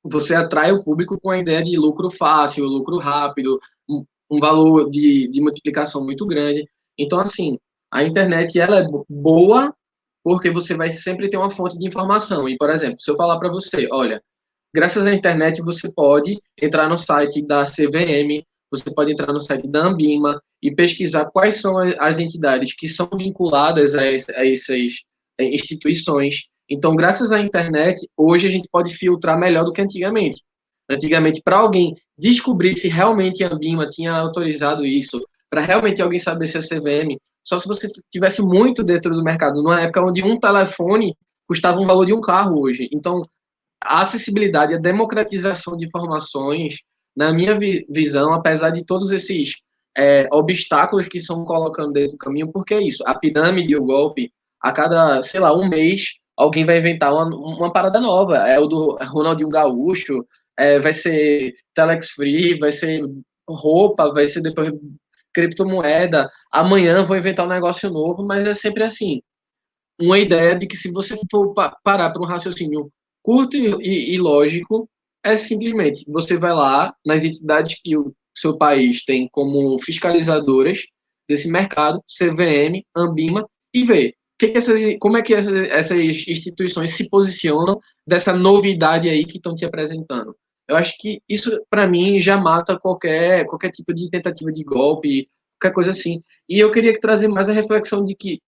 você atrai o público com a ideia de lucro fácil, lucro rápido, um valor de multiplicação muito grande. Então, assim, a internet ela é boa porque você vai sempre ter uma fonte de informação. E, por exemplo, se eu falar para você, olha, graças à internet você pode entrar no site da CVM, você pode entrar no site da Ambima e pesquisar quais são as entidades que são vinculadas a essas instituições. Então, graças à internet, hoje a gente pode filtrar melhor do que antigamente. Antigamente, para alguém descobrir se realmente a Ambima tinha autorizado isso, para realmente alguém saber se a CVM, só se você tivesse muito dentro do mercado, numa época onde um telefone custava um valor de um carro hoje. Então, a acessibilidade, a democratização de informações, na minha visão, apesar de todos esses obstáculos que estão colocando dentro do caminho, porque é isso, a pirâmide, o golpe, a cada, sei lá, um mês, alguém vai inventar uma parada nova, é o do Ronaldinho Gaúcho, vai ser Telex Free, vai ser roupa, vai ser depois criptomoeda, amanhã vou inventar um negócio novo, mas é sempre assim, uma ideia de que se você for parar para um raciocínio curto e lógico, é simplesmente, você vai lá nas entidades que o seu país tem como fiscalizadoras desse mercado, CVM, Ambima, e vê como é que essas instituições se posicionam dessa novidade aí que estão te apresentando. Eu acho que isso, para mim, já mata qualquer tipo de tentativa de golpe, qualquer coisa assim. E eu queria trazer mais a reflexão de que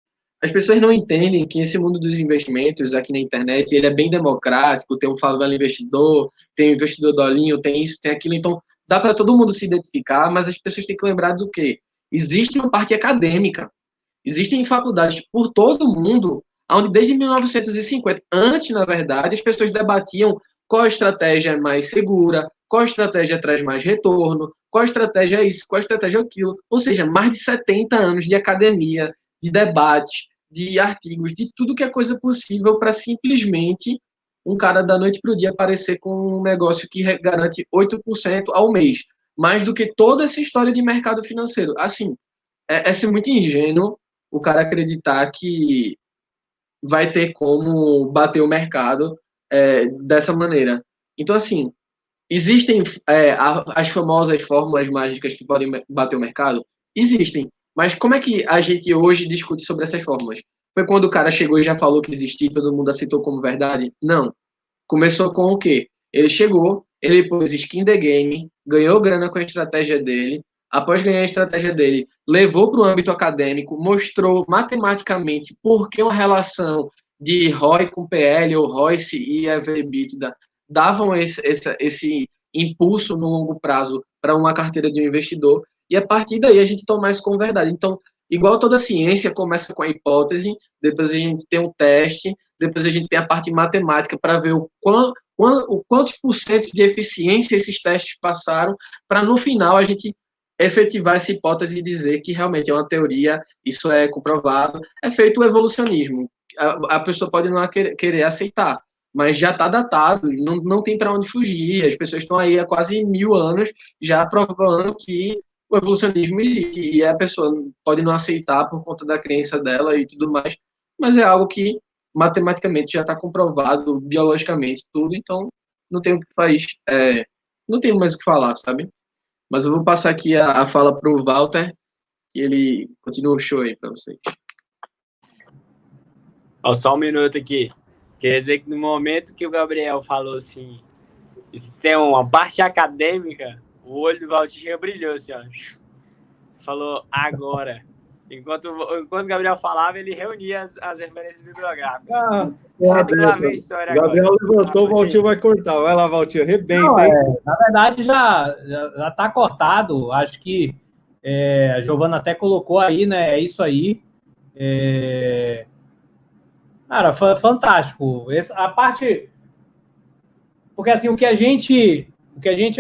as pessoas não entendem que esse mundo dos investimentos aqui na internet, ele é bem democrático, tem um favela investidor, tem o investidor dolinho, tem isso, tem aquilo, então dá para todo mundo se identificar, mas as pessoas têm que lembrar do quê? Existe uma parte acadêmica, existem faculdades por todo o mundo, onde desde 1950, antes, na verdade, as pessoas debatiam qual estratégia é mais segura, qual estratégia traz mais retorno, qual estratégia é isso, qual estratégia é aquilo. Ou seja, mais de 70 anos de academia, de debate, de artigos, de tudo que é coisa possível para simplesmente um cara da noite para o dia aparecer com um negócio que garante 8% ao mês. Mais do que toda essa história de mercado financeiro. Assim, é ser muito ingênuo o cara acreditar que vai ter como bater o mercado dessa maneira. Então, assim, existem as famosas fórmulas mágicas que podem bater o mercado? Existem. Mas como é que a gente hoje discute sobre essas fórmulas? Foi quando o cara chegou e já falou que existia e todo mundo aceitou como verdade? Não. Começou com o quê? Ele chegou, ele pôs skin in the game, ganhou grana com a estratégia dele, após ganhar a estratégia dele, levou para o âmbito acadêmico, mostrou matematicamente por que uma relação de ROI com PL ou ROIC e EV/EBITDA davam esse impulso no longo prazo para uma carteira de um investidor, e a partir daí a gente toma isso como verdade. Então, igual toda ciência começa com a hipótese, depois a gente tem um teste, depois a gente tem a parte matemática para ver o quantos por cento de eficiência esses testes passaram, para no final a gente efetivar essa hipótese e dizer que realmente é uma teoria, isso é comprovado, é feito o evolucionismo. A pessoa pode não querer aceitar, mas já está datado, não tem para onde fugir, as pessoas estão aí há quase 1000 anos já provando que o evolucionismo existe, e a pessoa pode não aceitar por conta da crença dela e tudo mais, mas é algo que matematicamente já está comprovado, biologicamente, tudo, então não tem o que faz, não tem mais o que falar, sabe? Mas eu vou passar aqui a fala para o Walter, e ele continua o show aí para vocês. Só um minuto aqui. Quer dizer que no momento que o Gabriel falou assim, isso tem uma parte acadêmica, o olho do Valtinho brilhou assim, ó. Falou agora. Enquanto o Gabriel falava, ele reunia as referências bibliográficas. Gabriel levantou, o Valtinho vai cortar. Vai lá, Valtinho, arrebenta, hein? Na verdade, já está cortado. Acho que a Giovana até colocou aí, né? É isso aí. Cara, fantástico. A parte... Porque, assim, o que a gente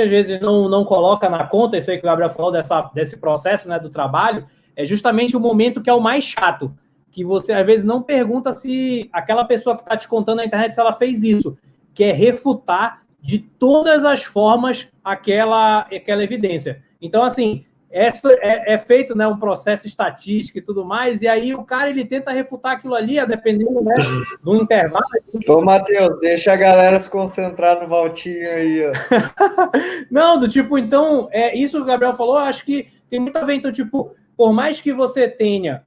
às vezes não coloca na conta, isso aí que o Gabriel falou, desse processo, né, do trabalho, é justamente o momento que é o mais chato, que você, às vezes, não pergunta se aquela pessoa que está te contando na internet, se ela fez isso, que é refutar de todas as formas aquela evidência. Então, assim, é feito, né, um processo estatístico e tudo mais, e aí o cara, ele tenta refutar aquilo ali, dependendo, né, do intervalo. Ô, Matheus, deixa a galera se concentrar no Valtinho aí, ó. Não, do tipo, então, isso que o Gabriel falou, acho que tem muito a ver. Então, tipo, por mais que você tenha,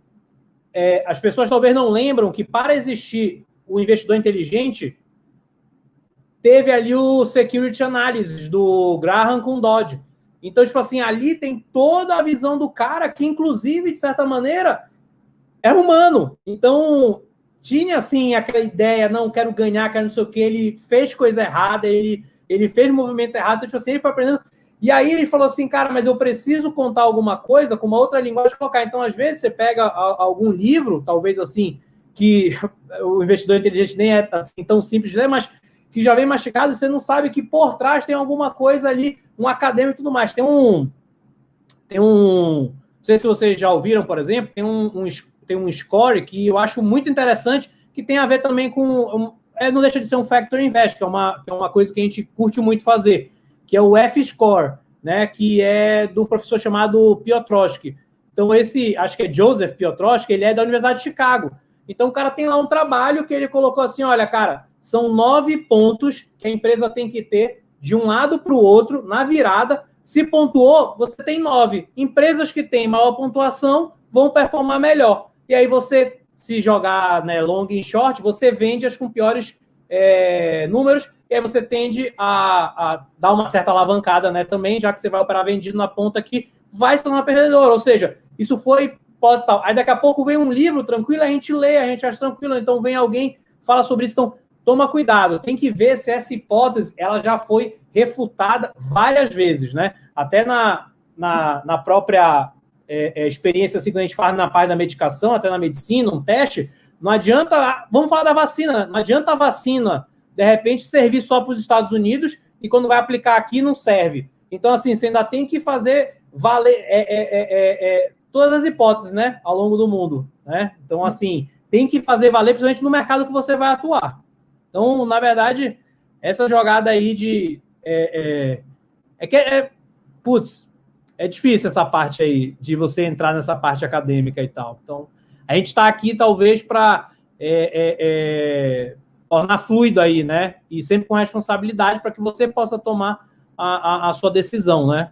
as pessoas talvez não lembram que para existir o investidor inteligente, teve ali o Security Analysis do Graham com Dodd. Então, tipo assim, ali tem toda a visão do cara que, inclusive, de certa maneira, é humano. Então, tinha, assim, aquela ideia, não, quero ganhar, quero não sei o quê, ele fez coisa errada, ele fez movimento errado, tipo assim, ele foi aprendendo. E aí ele falou assim, cara, mas eu preciso contar alguma coisa com uma outra linguagem de colocar. Então, às vezes, você pega algum livro, talvez assim, que o investidor inteligente nem é assim, tão simples de ler, mas que já vem mastigado, você não sabe que por trás tem alguma coisa ali, um acadêmico e tudo mais. Tem um não sei se vocês já ouviram, por exemplo, tem um score que eu acho muito interessante, que tem a ver também com... não deixa de ser um Factor Invest, que é uma coisa que a gente curte muito fazer, que é o F-Score, né, que é do professor chamado Piotrowski. Então, acho que é Joseph Piotrowski, ele é da Universidade de Chicago. Então, o cara tem lá um trabalho que ele colocou assim, olha, cara, são 9 pontos que a empresa tem que ter de um lado para o outro, na virada. Se pontuou, você tem 9. Empresas que têm maior pontuação vão performar melhor. E aí você, se jogar, né, long e short, você vende as com piores números, e aí você tende a dar uma certa alavancada, né, também, já que você vai operar vendido na ponta que vai se tornar perdedor. Ou seja, isso foi tal. Aí daqui a pouco vem um livro tranquilo, a gente lê, a gente acha tranquilo, então vem alguém, fala sobre isso. Então, toma cuidado, tem que ver se essa hipótese ela já foi refutada várias vezes, né? Até na própria experiência assim, que a gente faz na parte da medicação, até na medicina, um teste, não adianta... Vamos falar da vacina. Não adianta a vacina de repente, servir só para os Estados Unidos e quando vai aplicar aqui não serve. Então, assim, você ainda tem que fazer valer todas as hipóteses, né, ao longo do mundo, né? Então, assim, tem que fazer valer, principalmente no mercado que você vai atuar. Então, na verdade, essa jogada aí de... Putz, é difícil essa parte aí, de você entrar nessa parte acadêmica e tal. Então, a gente está aqui, talvez, para tornar fluido aí, né? E sempre com responsabilidade para que você possa tomar a sua decisão, né?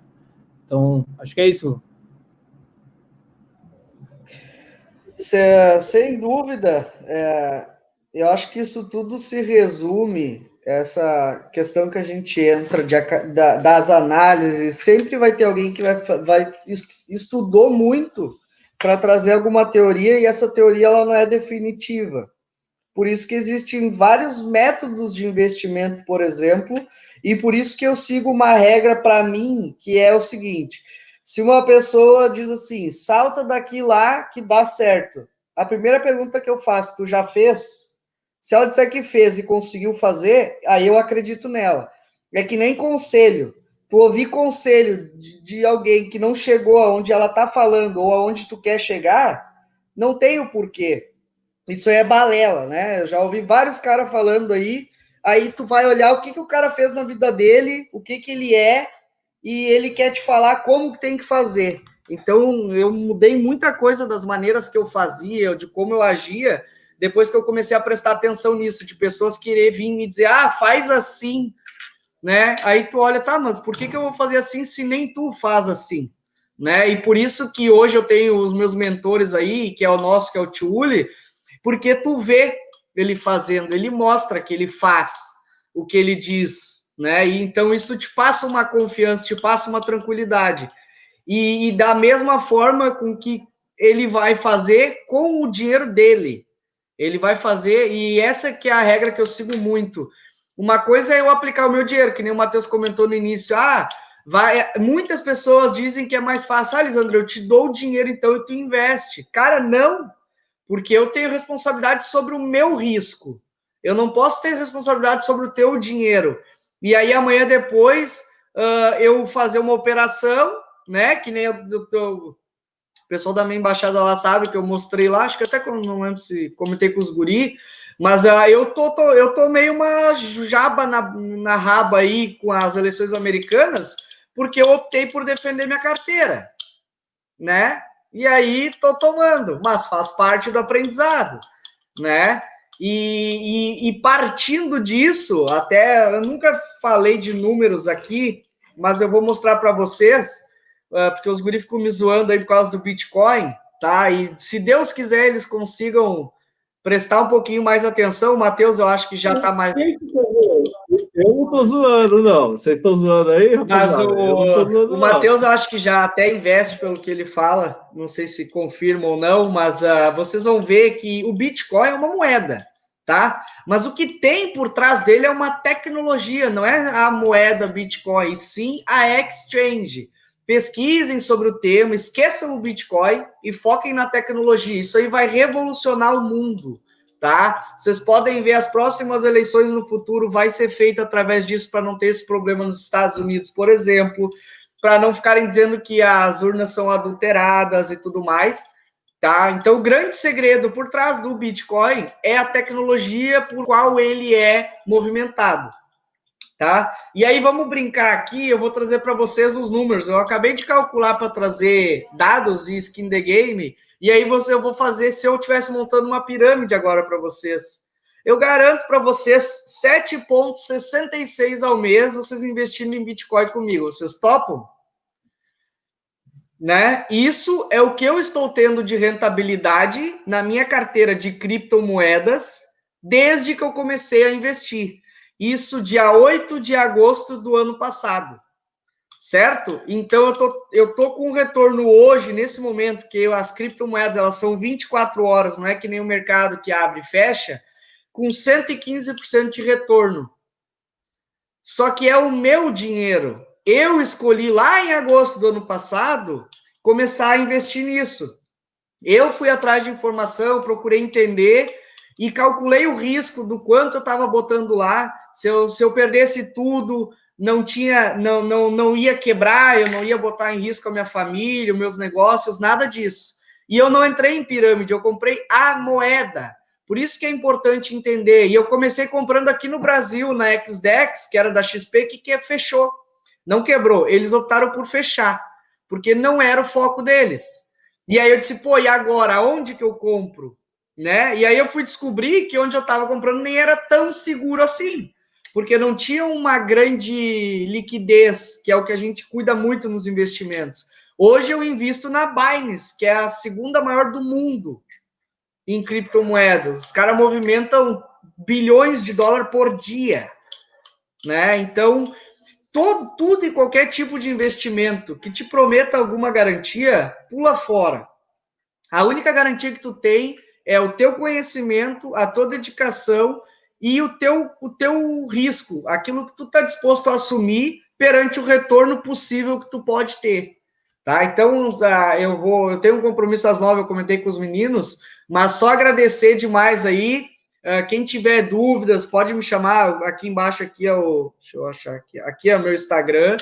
Então, acho que é isso. Sem dúvida. Eu acho que isso tudo se resume, essa questão que a gente entra das análises, sempre vai ter alguém que estudou muito para trazer alguma teoria, e essa teoria ela não é definitiva. Por isso que existem vários métodos de investimento, por exemplo, e por isso que eu sigo uma regra para mim, que é o seguinte: se uma pessoa diz assim, salta daqui lá que dá certo, a primeira pergunta que eu faço, tu já fez? Se ela disser que fez e conseguiu fazer, aí eu acredito nela. É que nem conselho. Tu ouvir conselho de alguém que não chegou aonde ela está falando ou aonde tu quer chegar, não tem o porquê. Isso é balela, né? Eu já ouvi vários caras falando aí tu vai olhar o que o cara fez na vida dele, o que ele é, e ele quer te falar como que tem que fazer. Então, eu mudei muita coisa das maneiras que eu fazia, de como eu agia, depois que eu comecei a prestar atenção nisso, de pessoas querer vir me dizer, faz assim, né? Aí tu olha, tá, mas por que eu vou fazer assim se nem tu faz assim? Né? E por isso que hoje eu tenho os meus mentores aí, que é o nosso, que é o Tiuli, porque tu vê ele fazendo, ele mostra que ele faz o que ele diz, né? E então isso te passa uma confiança, te passa uma tranquilidade. E da mesma forma com que ele vai fazer com o dinheiro dele. Ele vai fazer, e essa que é a regra que eu sigo muito. Uma coisa é eu aplicar o meu dinheiro, que nem o Matheus comentou no início. Muitas pessoas dizem que é mais fácil. Lisandro, eu te dou o dinheiro, então, e tu investe. Cara, não. Porque eu tenho responsabilidade sobre o meu risco. Eu não posso ter responsabilidade sobre o teu dinheiro. E aí, amanhã depois, eu fazer uma operação, né? Que nem o pessoal da minha embaixada lá sabe que eu mostrei lá, acho que até não lembro se comentei com os guri, mas eu tomei uma jaba na raba aí com as eleições americanas, porque eu optei por defender minha carteira, né? E aí tô tomando, mas faz parte do aprendizado, né? E partindo disso, até eu nunca falei de números aqui, mas eu vou mostrar para vocês, porque os guris ficam me zoando aí por causa do Bitcoin, tá? E se Deus quiser, eles consigam prestar um pouquinho mais atenção. O Matheus, eu acho que já tá mais... Eu não tô zoando, não. Vocês estão zoando aí, mas o Matheus, eu acho que já até investe pelo que ele fala, não sei se confirma ou não, mas vocês vão ver que o Bitcoin é uma moeda, tá? Mas o que tem por trás dele é uma tecnologia, não é a moeda Bitcoin, e sim a exchange. Pesquisem sobre o tema, esqueçam o Bitcoin e foquem na tecnologia. Isso aí vai revolucionar o mundo, tá? Vocês podem ver as próximas eleições no futuro vai ser feita através disso para não ter esse problema nos Estados Unidos, por exemplo, para não ficarem dizendo que as urnas são adulteradas e tudo mais, tá? Então, o grande segredo por trás do Bitcoin é a tecnologia por qual ele é movimentado. Tá? E aí vamos brincar aqui, eu vou trazer para vocês os números. Eu acabei de calcular para trazer dados e skin the game, e aí eu vou fazer se eu estivesse montando uma pirâmide agora para vocês. Eu garanto para vocês 7,66 ao mês vocês investindo em Bitcoin comigo. Vocês topam? Né? Isso é o que eu estou tendo de rentabilidade na minha carteira de criptomoedas desde que eu comecei a investir. Isso dia 8 de agosto do ano passado, certo? Então, eu tô com um retorno hoje, nesse momento, porque as criptomoedas, elas são 24 horas, não é que nem o mercado que abre e fecha, com 115% de retorno. Só que é o meu dinheiro. Eu escolhi lá em agosto do ano passado começar a investir nisso. Eu fui atrás de informação, procurei entender, e calculei o risco do quanto eu estava botando lá. Se eu perdesse tudo, não ia quebrar, eu não ia botar em risco a minha família, os meus negócios, nada disso. E eu não entrei em pirâmide, eu comprei a moeda. Por isso que é importante entender. E eu comecei comprando aqui no Brasil, na XDEX, que era da XP, que fechou. Não quebrou. Eles optaram por fechar, porque não era o foco deles. E aí eu disse, pô, e agora? Onde que eu compro? Né? E aí eu fui descobrir que onde eu estava comprando nem era tão seguro assim, porque não tinha uma grande liquidez, que é o que a gente cuida muito nos investimentos. Hoje eu invisto na Binance, que é a segunda maior do mundo em criptomoedas. Os caras movimentam bilhões de dólares por dia, né? Então, tudo e qualquer tipo de investimento que te prometa alguma garantia, pula fora. A única garantia que tu tem é o teu conhecimento, a tua dedicação e o teu risco, aquilo que tu está disposto a assumir perante o retorno possível que tu pode ter. Tá? Então, eu tenho um compromisso às 9, eu comentei com os meninos, mas só agradecer demais aí. Quem tiver dúvidas, pode me chamar. Aqui embaixo, aqui deixa eu achar aqui é o meu Instagram,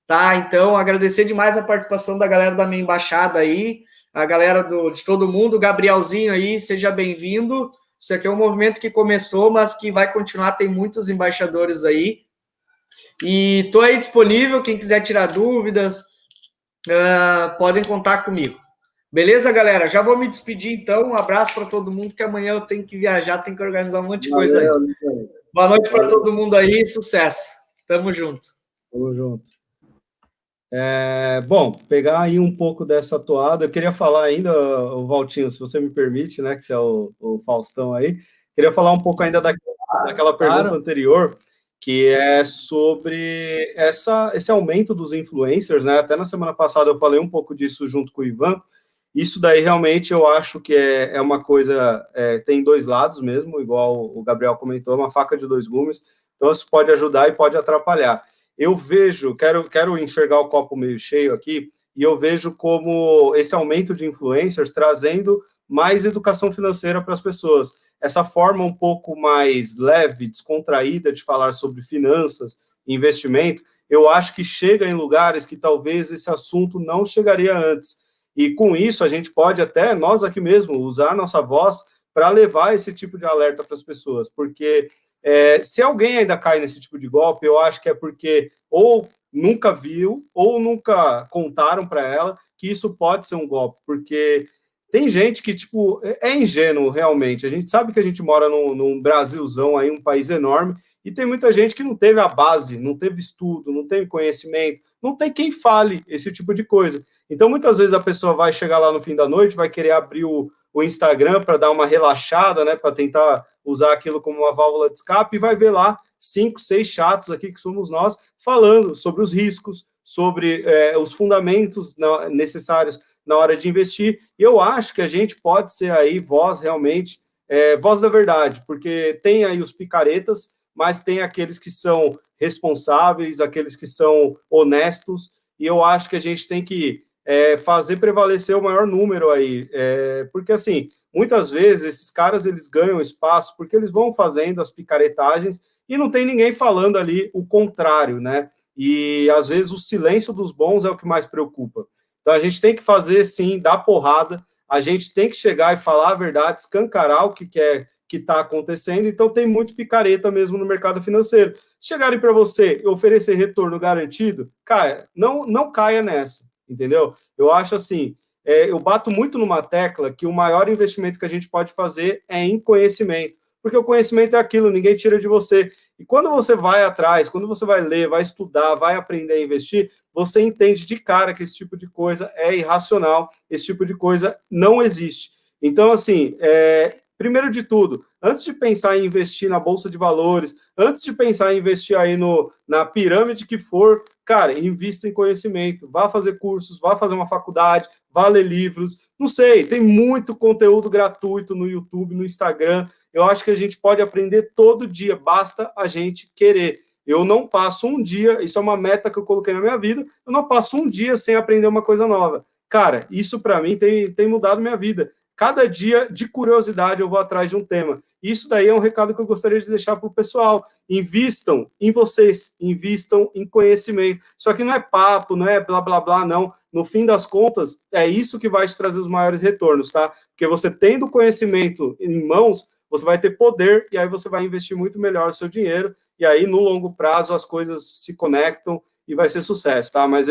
tá? Então, agradecer demais a participação da galera da minha embaixada aí, a galera de todo mundo, Gabrielzinho aí, seja bem-vindo. Isso aqui é um movimento que começou, mas que vai continuar, tem muitos embaixadores aí. E estou aí disponível, quem quiser tirar dúvidas, podem contar comigo. Beleza, galera? Já vou me despedir, então. Um abraço para todo mundo, que amanhã eu tenho que viajar, tenho que organizar um monte de coisa aí. Boa noite para todo mundo aí, sucesso. Tamo junto. Tamo junto. Bom, pegar aí um pouco dessa toada, eu queria falar ainda, o Valtinho, se você me permite, né, que você é o Faustão aí, queria falar um pouco ainda daquela pergunta anterior, que é sobre esse aumento dos influencers, né, até na semana passada eu falei um pouco disso junto com o Ivan. Isso daí realmente eu acho que é uma coisa, tem dois lados mesmo, igual o Gabriel comentou, uma faca de dois gumes, então isso pode ajudar e pode atrapalhar. Eu vejo, quero enxergar o copo meio cheio aqui, e eu vejo como esse aumento de influencers trazendo mais educação financeira para as pessoas. Essa forma um pouco mais leve, descontraída de falar sobre finanças, investimento, eu acho que chega em lugares que talvez esse assunto não chegaria antes. E com isso a gente pode até, nós aqui mesmo, usar nossa voz para levar esse tipo de alerta para as pessoas, porque se alguém ainda cai nesse tipo de golpe, eu acho que é porque ou nunca viu, ou nunca contaram para ela que isso pode ser um golpe, porque tem gente que, tipo, é ingênuo realmente. A gente sabe que a gente mora num Brasilzão aí, um país enorme, e tem muita gente que não teve a base, não teve estudo, não teve conhecimento, não tem quem fale esse tipo de coisa. Então, muitas vezes a pessoa vai chegar lá no fim da noite, vai querer abrir o Instagram para dar uma relaxada, né, para tentar usar aquilo como uma válvula de escape, e vai ver lá 5, 6 chatos aqui, que somos nós, falando sobre os riscos, sobre os fundamentos necessários na hora de investir. E eu acho que a gente pode ser aí voz realmente, voz da verdade, porque tem aí os picaretas, mas tem aqueles que são responsáveis, aqueles que são honestos, e eu acho que a gente tem que fazer prevalecer o maior número aí, porque assim, muitas vezes esses caras eles ganham espaço porque eles vão fazendo as picaretagens e não tem ninguém falando ali o contrário, né? E às vezes o silêncio dos bons é o que mais preocupa. Então a gente tem que fazer sim, dar porrada, a gente tem que chegar e falar a verdade, escancarar o que está acontecendo. Então tem muito picareta mesmo no mercado financeiro. Chegarem para você e oferecer retorno garantido, cara, não caia nessa, entendeu? Eu acho assim, eu bato muito numa tecla que o maior investimento que a gente pode fazer é em conhecimento, porque o conhecimento é aquilo, ninguém tira de você. E quando você vai atrás, quando você vai ler, vai estudar, vai aprender a investir, você entende de cara que esse tipo de coisa é irracional, esse tipo de coisa não existe. Então, assim, primeiro de tudo, antes de pensar em investir na Bolsa de Valores, antes de pensar em investir aí na pirâmide que for, cara, invista em conhecimento, vá fazer cursos, vá fazer uma faculdade, vá ler livros, não sei, tem muito conteúdo gratuito no YouTube, no Instagram. Eu acho que a gente pode aprender todo dia, basta a gente querer. Eu não passo um dia, isso é uma meta que eu coloquei na minha vida, eu não passo um dia sem aprender uma coisa nova. Cara, isso para mim tem mudado minha vida. cada dia, de curiosidade, eu vou atrás de um tema. Isso daí é um recado que eu gostaria de deixar para o pessoal. Invistam em vocês, invistam em conhecimento. Só que não é papo, não é blá, blá, blá, não. No fim das contas, é isso que vai te trazer os maiores retornos, tá? Porque você tendo conhecimento em mãos, você vai ter poder e aí você vai investir muito melhor o seu dinheiro e aí, no longo prazo, as coisas se conectam e vai ser sucesso, tá? Mas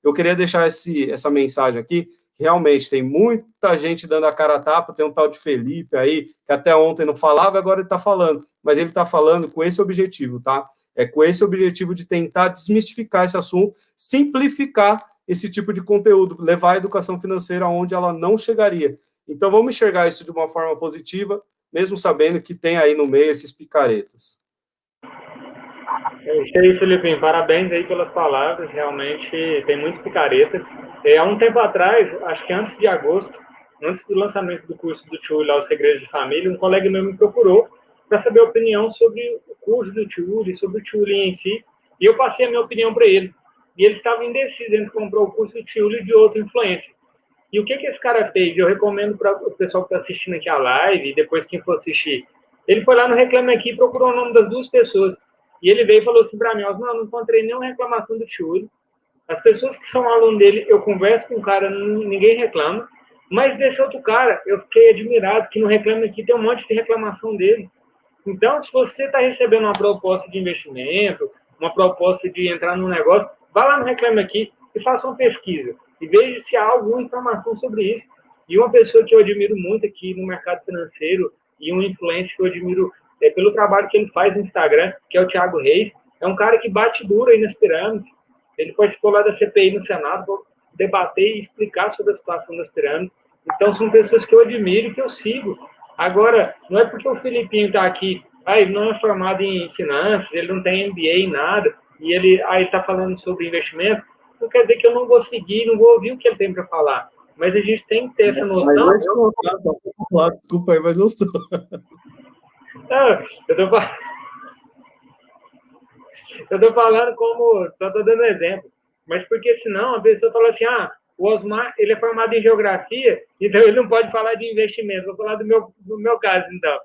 eu queria deixar essa mensagem aqui. Realmente, tem muita gente dando a cara a tapa, tem um tal de Felipe aí, que até ontem não falava, agora ele está falando. Mas ele está falando com esse objetivo, tá? É com esse objetivo de tentar desmistificar esse assunto, simplificar esse tipo de conteúdo, levar a educação financeira onde ela não chegaria. Então, vamos enxergar isso de uma forma positiva, mesmo sabendo que tem aí no meio esses picaretas. É isso aí, Felipe. Parabéns aí pelas palavras. Realmente tem muito picareta. Há um tempo atrás, acho que antes de agosto, antes do lançamento do curso do Tio lá, o Segredos de Família, um colega meu me procurou para saber a opinião sobre o curso do Tio, sobre o Tio em si, e eu passei a minha opinião para ele. E ele estava indeciso entre comprar o curso do Tio e de outro influencer. E o que esse cara fez? Eu recomendo para o pessoal que está assistindo aqui a live, e depois quem for assistir. Ele foi lá no Reclame Aqui e procurou o nome das duas pessoas. E ele veio e falou assim para mim, não encontrei nenhuma reclamação do Tio. As pessoas que são alunos dele, eu converso com o cara, ninguém reclama. Mas desse outro cara, eu fiquei admirado que no Reclame Aqui tem um monte de reclamação dele. Então, se você está recebendo uma proposta de investimento, uma proposta de entrar num negócio, vá lá no Reclame Aqui e faça uma pesquisa. E veja se há alguma informação sobre isso. E uma pessoa que eu admiro muito aqui no mercado financeiro, e um influencer que eu admiro pelo trabalho que ele faz no Instagram, que é o Thiago Reis, é um cara que bate duro aí nas pirâmides. Ele participou lá da CPI no Senado para debater e explicar sobre a situação das pirâmides. Então, são pessoas que eu admiro e que eu sigo. Agora, não é porque o Felipinho está aqui, ele não é formado em finanças, ele não tem MBA em nada, e ele está falando sobre investimentos, não quer dizer que eu não vou seguir, não vou ouvir o que ele tem para falar. Mas a gente tem que ter essa noção. Desculpa aí, mas eu sou. Não, eu tô falando como... Só tô dando exemplo. Mas porque senão a pessoa fala assim, o Osmar, ele é formado em geografia, então ele não pode falar de investimento. Vou falar do meu caso, então.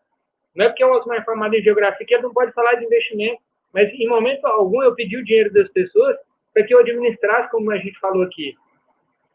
Não é porque o Osmar é formado em geografia que ele não pode falar de investimento. Mas em momento algum eu pedi o dinheiro das pessoas para que eu administrasse, como a gente falou aqui.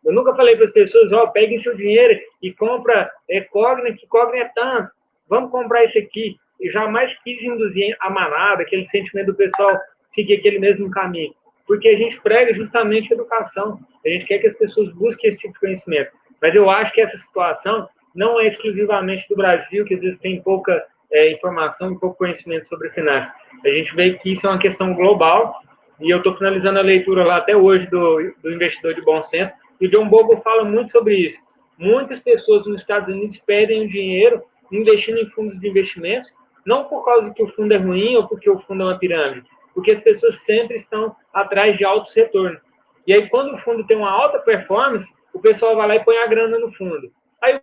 Eu nunca falei para as pessoas, peguem seu dinheiro e compra Cogna, que Cogna é tanto. Vamos comprar isso aqui. E jamais quis induzir a manada, aquele sentimento do pessoal seguir aquele mesmo caminho. Porque a gente prega justamente a educação. A gente quer que as pessoas busquem esse tipo de conhecimento. Mas eu acho que essa situação não é exclusivamente do Brasil, que às vezes tem pouca informação e pouco conhecimento sobre finanças. A gente vê que isso é uma questão global, e eu estou finalizando a leitura lá até hoje do Investidor de Bom Senso, e o John Bogle fala muito sobre isso. Muitas pessoas nos Estados Unidos perdem o dinheiro investindo em fundos de investimentos, não por causa que o fundo é ruim ou porque o fundo é uma pirâmide, porque as pessoas sempre estão atrás de altos retornos. E aí, quando o fundo tem uma alta performance, o pessoal vai lá e põe a grana no fundo. Aí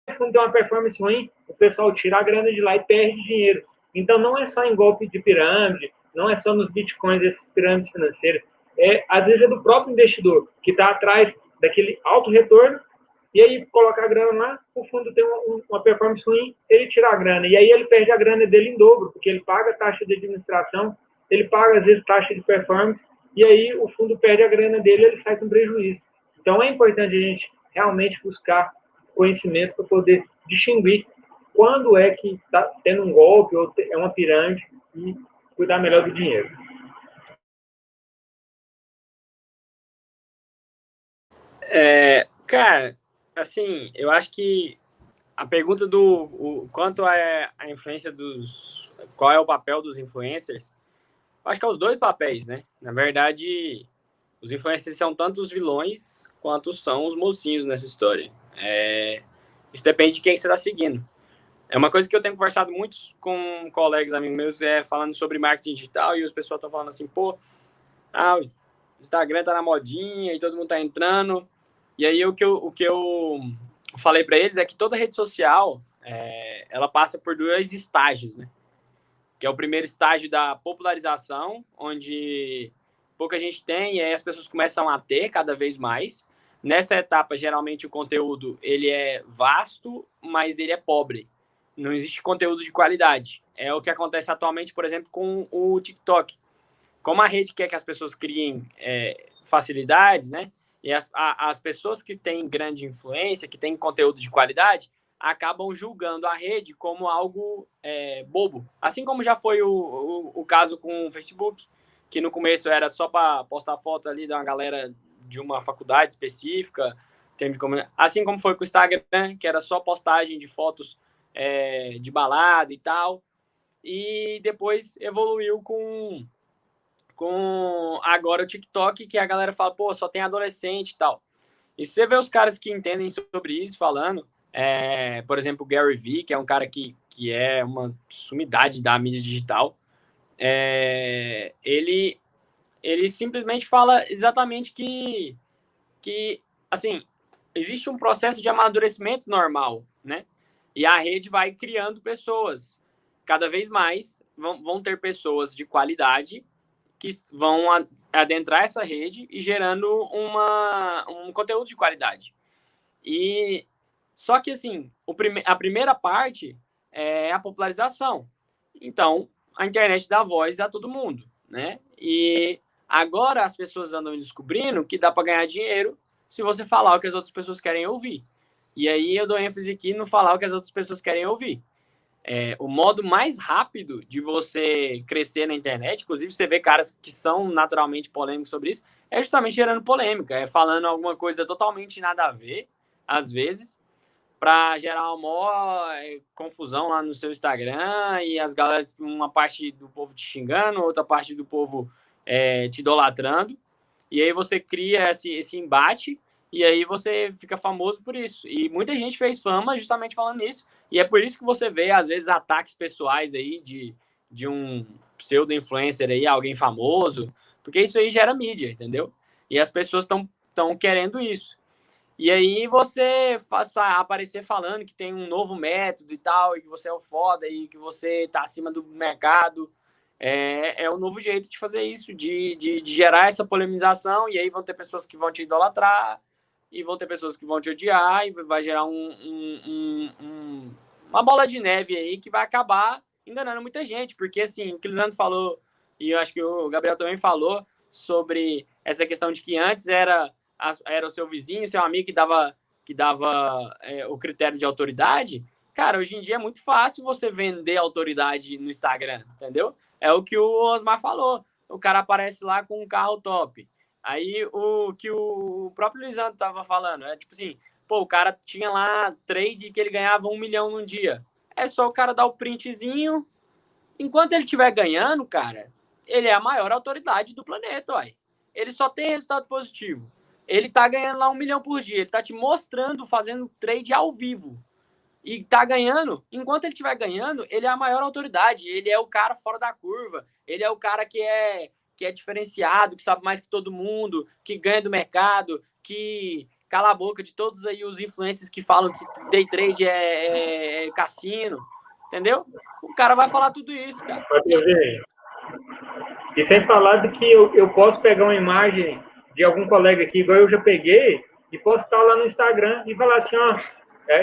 o fundo tem uma performance ruim, o pessoal tira a grana de lá e perde dinheiro. Então, não é só em golpe de pirâmide, não é só nos bitcoins, essas pirâmides financeiras. Às vezes é do próprio investidor, que está atrás daquele alto retorno, e aí coloca a grana lá, o fundo tem uma performance ruim, ele tira a grana. E aí ele perde a grana dele em dobro, porque ele paga taxa de administração, ele paga, às vezes, taxa de performance, e aí o fundo perde a grana dele e ele sai com prejuízo. Então, é importante a gente realmente buscar conhecimento para poder distinguir quando é que está tendo um golpe ou é uma pirâmide e cuidar melhor do dinheiro. Cara, assim, eu acho que a pergunta quanto é a influência qual é o papel dos influencers, eu acho que é os dois papéis, né? Na verdade, os influencers são tanto os vilões quanto são os mocinhos nessa história. Isso depende de quem você está seguindo. É uma coisa que eu tenho conversado muito com colegas, amigos meus, falando sobre marketing digital, e os pessoal estão falando assim, o Instagram tá na modinha e todo mundo tá entrando. E aí o que eu falei para eles é que toda rede social, ela passa por dois estágios, né? Que é o primeiro estágio da popularização, onde pouca gente tem, e aí as pessoas começam a ter cada vez mais. Nessa etapa, geralmente, o conteúdo ele é vasto, mas ele é pobre. Não existe conteúdo de qualidade. É o que acontece atualmente, por exemplo, com o TikTok. Como a rede quer que as pessoas criem facilidades, né? E as pessoas que têm grande influência, que têm conteúdo de qualidade, acabam julgando a rede como algo bobo. Assim como já foi o caso com o Facebook, que no começo era só para postar foto ali de uma galera de uma faculdade específica. Assim como foi com o Instagram, que era só postagem de fotos de balada e tal. E depois evoluiu com agora o TikTok, que a galera fala, pô, só tem adolescente e tal. E você vê os caras que entendem sobre isso falando, por exemplo, o Gary Vee, que é um cara que é uma sumidade da mídia digital, ele simplesmente fala exatamente que, assim, existe um processo de amadurecimento normal, né? E a rede vai criando pessoas. Cada vez mais vão ter pessoas de qualidade que vão adentrar essa rede e gerando um conteúdo de qualidade. E só que, assim, a primeira parte é a popularização. Então, a internet dá voz a todo mundo, né? E agora as pessoas andam descobrindo que dá para ganhar dinheiro se você falar o que as outras pessoas querem ouvir. E aí eu dou ênfase aqui no falar o que as outras pessoas querem ouvir. O modo mais rápido de você crescer na internet, inclusive você vê caras que são naturalmente polêmicos sobre isso, é justamente gerando polêmica, falando alguma coisa totalmente nada a ver, às vezes, para gerar uma maior confusão lá no seu Instagram e as galera, uma parte do povo te xingando, outra parte do povo te idolatrando, e aí você cria esse embate e aí você fica famoso por isso. E muita gente fez fama justamente falando isso. E é por isso que você vê, às vezes, ataques pessoais aí de um pseudo-influencer aí, alguém famoso, porque isso aí gera mídia, entendeu? E as pessoas estão querendo isso. E aí você aparecer falando que tem um novo método e tal, e que você é o foda, e que você tá acima do mercado, é um novo jeito de fazer isso, de gerar essa polemização, e aí vão ter pessoas que vão te idolatrar, e vão ter pessoas que vão te odiar, e vai gerar uma bola de neve aí que vai acabar enganando muita gente, porque assim, o que o Lisandro falou, e eu acho que o Gabriel também falou, sobre essa questão de que antes era o seu vizinho, seu amigo que dava o critério de autoridade. Cara, hoje em dia é muito fácil você vender autoridade no Instagram, entendeu? É o que o Osmar falou. O cara aparece lá com um carro top. Aí o que o próprio Lisandro tava falando, tipo assim, pô, o cara tinha lá trade que ele ganhava 1 milhão num dia. É só o cara dar o printzinho. Enquanto ele estiver ganhando, cara, ele é a maior autoridade do planeta, uai. Ele só tem resultado positivo. Ele tá ganhando lá 1 milhão por dia. Ele tá te mostrando, fazendo trade ao vivo. E tá ganhando. Enquanto ele estiver ganhando, ele é a maior autoridade. Ele é o cara fora da curva. Ele é o cara que é diferenciado, que sabe mais que todo mundo, que ganha do mercado, que cala a boca de todos aí os influencers que falam que day trade é cassino. Entendeu? O cara vai falar tudo isso, cara. Pode ver. E sem falar de que eu posso pegar uma imagem de algum colega aqui, igual eu já peguei, e postar lá no Instagram e falar assim, ó,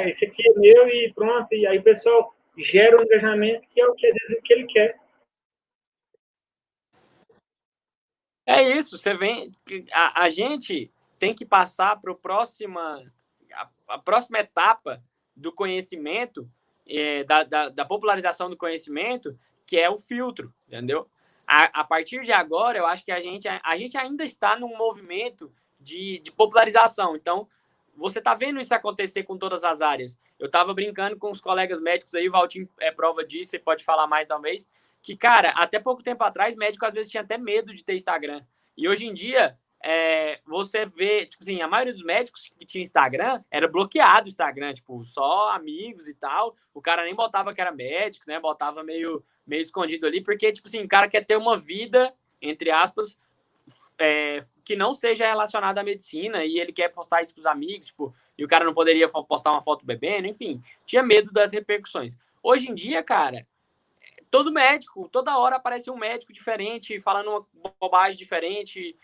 esse aqui é meu e pronto. E aí o pessoal gera um engajamento que é o que ele quer. É isso, você vem. A gente tem que passar para a próxima etapa do conhecimento, da popularização do conhecimento, que é o filtro, entendeu? A partir de agora, eu acho que a gente ainda está num movimento de popularização. Então, você está vendo isso acontecer com todas as áreas. Eu estava brincando com os colegas médicos aí, o Valtinho é prova disso, você pode falar mais talvez, que, cara, até pouco tempo atrás, médico às vezes tinha até medo de ter Instagram. E hoje em dia, você vê, tipo assim, a maioria dos médicos que tinha Instagram era bloqueado o Instagram, tipo, só amigos e tal. O cara nem botava que era médico, né? Botava meio escondido ali, porque, tipo assim, o cara quer ter uma vida, entre aspas, que não seja relacionada à medicina, e ele quer postar isso pros amigos, tipo, e o cara não poderia postar uma foto bebendo, enfim, tinha medo das repercussões. Hoje em dia, cara, todo médico, toda hora aparece um médico diferente, falando uma bobagem diferente,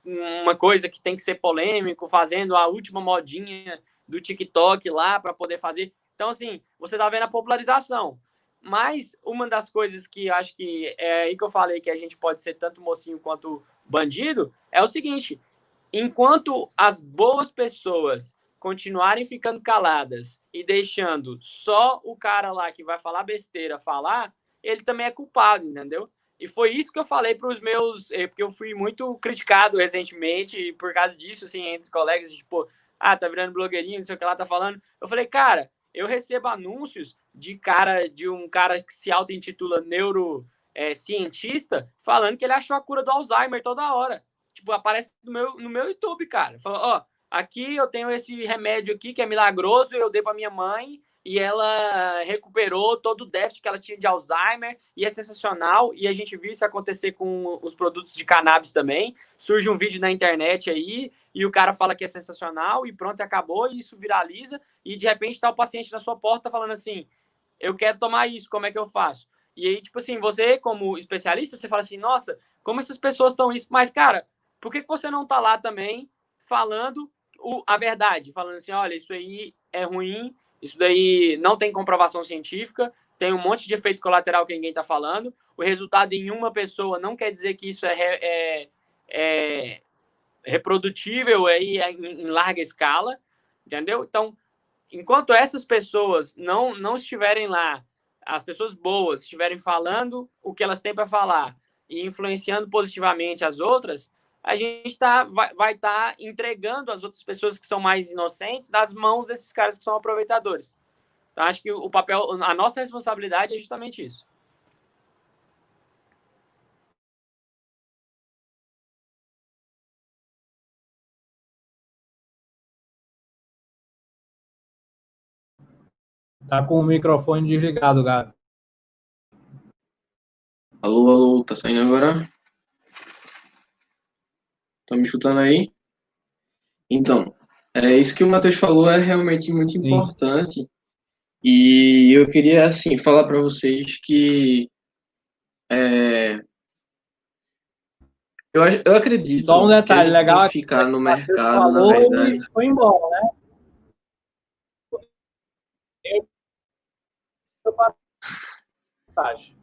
uma coisa que tem que ser polêmico, fazendo a última modinha do TikTok lá para poder fazer. Então, assim, você tá vendo a popularização. Mas uma das coisas que eu acho que é aí que eu falei que a gente pode ser tanto mocinho quanto bandido é o seguinte: enquanto as boas pessoas continuarem ficando caladas e deixando só o cara lá que vai falar besteira falar, ele também é culpado, entendeu? E foi isso que eu falei para os meus... Porque eu fui muito criticado recentemente e por causa disso, assim, entre colegas, tipo, tá virando blogueirinho, não sei o que ela tá falando. Eu falei, cara, eu recebo anúncios de um cara que se auto-intitula neurocientista falando que ele achou a cura do Alzheimer toda hora. Tipo, aparece no meu YouTube, cara. Falou, ó, aqui eu tenho esse remédio aqui que é milagroso, eu dei para minha mãe e ela recuperou todo o déficit que ela tinha de Alzheimer e é sensacional. E a gente viu isso acontecer com os produtos de cannabis também. Surge um vídeo na internet aí e o cara fala que é sensacional e pronto, acabou, e isso viraliza e de repente tá o paciente na sua porta falando assim, eu quero tomar isso, como é que eu faço? E aí, tipo assim, você como especialista, você fala assim, nossa, como essas pessoas estão isso? Mas, cara, por que você não tá lá também falando a verdade? Falando assim, olha, isso aí é ruim, isso daí não tem comprovação científica, tem um monte de efeito colateral que ninguém tá falando, o resultado em uma pessoa não quer dizer que isso é reprodutível aí em larga escala, entendeu? Então, enquanto essas pessoas não estiverem lá, as pessoas boas estiverem falando o que elas têm para falar e influenciando positivamente as outras, a gente vai estar entregando as outras pessoas que são mais inocentes nas mãos desses caras que são aproveitadores. Então, acho que a nossa responsabilidade é justamente isso. Tá com o microfone desligado, Gabi. Alô, alô, tá saindo agora? Tá me escutando aí? Então, isso que o Matheus falou é realmente muito importante. E eu queria, assim, falar para vocês que eu acredito Só um que a detalhe gente tem legal que aqui, ficar no o Matheus mercado, na falou verdade. e foi embora, né?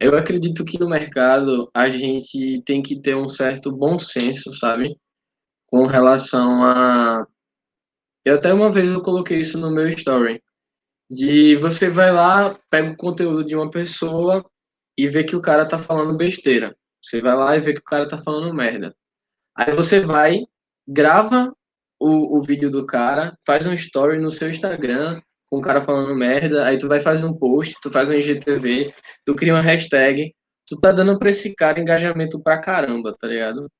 Eu acredito que no mercado a gente tem que ter um certo bom senso, sabe? Com relação a... Eu até uma vez eu coloquei isso no meu story. De você vai lá, pega o conteúdo de uma pessoa e vê que o cara tá falando besteira. Você vai lá e vê que o cara tá falando merda. Aí você vai, grava o vídeo do cara, faz um story no seu Instagram com o cara falando merda, aí tu vai fazer um post, tu faz um IGTV, tu cria uma hashtag, tu tá dando pra esse cara engajamento pra caramba, tá ligado?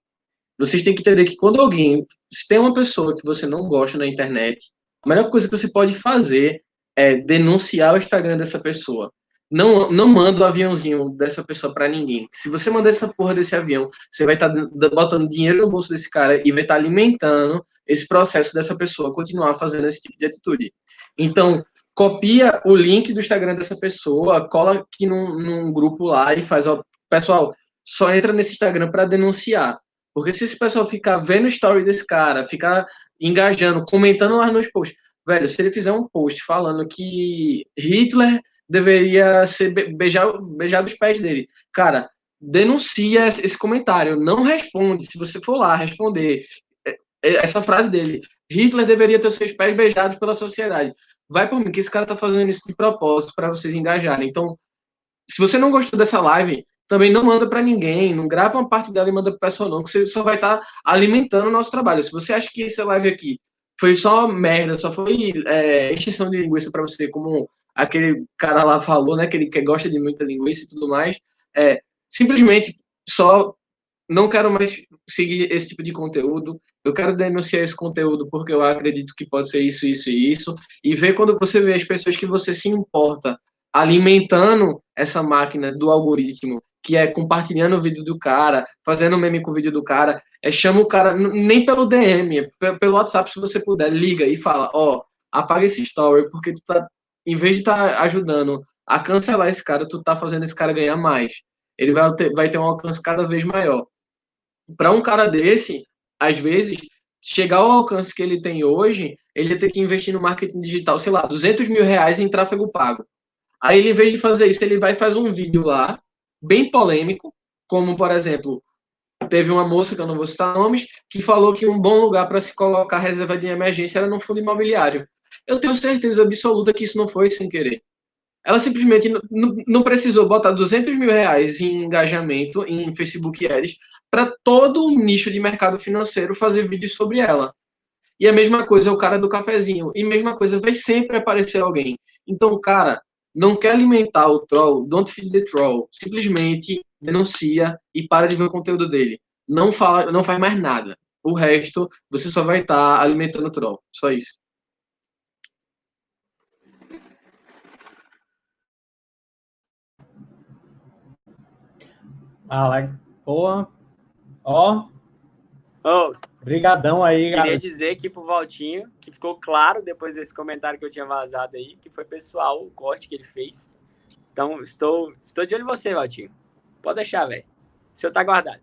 Vocês têm que entender que quando alguém, se tem uma pessoa que você não gosta na internet, a melhor coisa que você pode fazer é denunciar o Instagram dessa pessoa. Não manda o aviãozinho dessa pessoa para ninguém. Se você mandar essa porra desse avião, você vai estar botando dinheiro no bolso desse cara e vai estar alimentando esse processo dessa pessoa continuar fazendo esse tipo de atitude. Então, copia o link do Instagram dessa pessoa, cola aqui num grupo lá e faz, ó, pessoal, só entra nesse Instagram para denunciar. Porque se esse pessoal ficar vendo o story desse cara, ficar engajando, comentando lá nos posts, velho, se ele fizer um post falando que Hitler deveria ser beijar os pés dele, cara, denuncia esse comentário, não responde. Se você for lá responder essa frase dele, Hitler deveria ter seus pés beijados pela sociedade. Vai por mim, que esse cara tá fazendo isso de propósito para vocês engajarem. Então, se você não gostou dessa live, também não manda para ninguém, não grava uma parte dela e manda para o pessoal não, que você só vai estar alimentando o nosso trabalho. Se você acha que essa live aqui foi só merda, só foi extensão de linguiça para você, como aquele cara lá falou, né, que gosta de muita linguiça e tudo mais, simplesmente só não quero mais seguir esse tipo de conteúdo, eu quero denunciar esse conteúdo porque eu acredito que pode ser isso, isso e isso, e ver quando você vê as pessoas que você se importa alimentando essa máquina do algoritmo, que é compartilhando o vídeo do cara, fazendo meme com o vídeo do cara, chama o cara, nem pelo DM, pelo WhatsApp, se você puder, liga e fala, ó, apaga esse story, porque tu tá, em vez de estar ajudando a cancelar esse cara, tu tá fazendo esse cara ganhar mais. Ele vai ter um alcance cada vez maior. Para um cara desse, às vezes, chegar ao alcance que ele tem hoje, ele ia ter que investir no marketing digital, sei lá, R$200 mil em tráfego pago. Aí, ele, em vez de fazer isso, ele vai fazer um vídeo lá, bem polêmico, como, por exemplo, teve uma moça, que eu não vou citar nomes, que falou que um bom lugar para se colocar reserva de emergência era no fundo imobiliário. Eu tenho certeza absoluta que isso não foi sem querer. Ela simplesmente não precisou botar R$200 mil em engajamento em Facebook Ads para todo o nicho de mercado financeiro fazer vídeos sobre ela. E a mesma coisa o cara do cafezinho. E a mesma coisa, vai sempre aparecer alguém. Então, cara, não quer alimentar o troll, don't feed the troll. Simplesmente denuncia e para de ver o conteúdo dele. Não faz mais nada. O resto, você só vai estar alimentando o troll. Só isso. Boa. Ó. Brigadão aí, queria galera. dizer aqui pro Valtinho que ficou claro depois desse comentário que eu tinha vazado aí, que foi pessoal o corte que ele fez. Então, estou de olho em você, Valtinho. Pode deixar, velho. O seu tá guardado.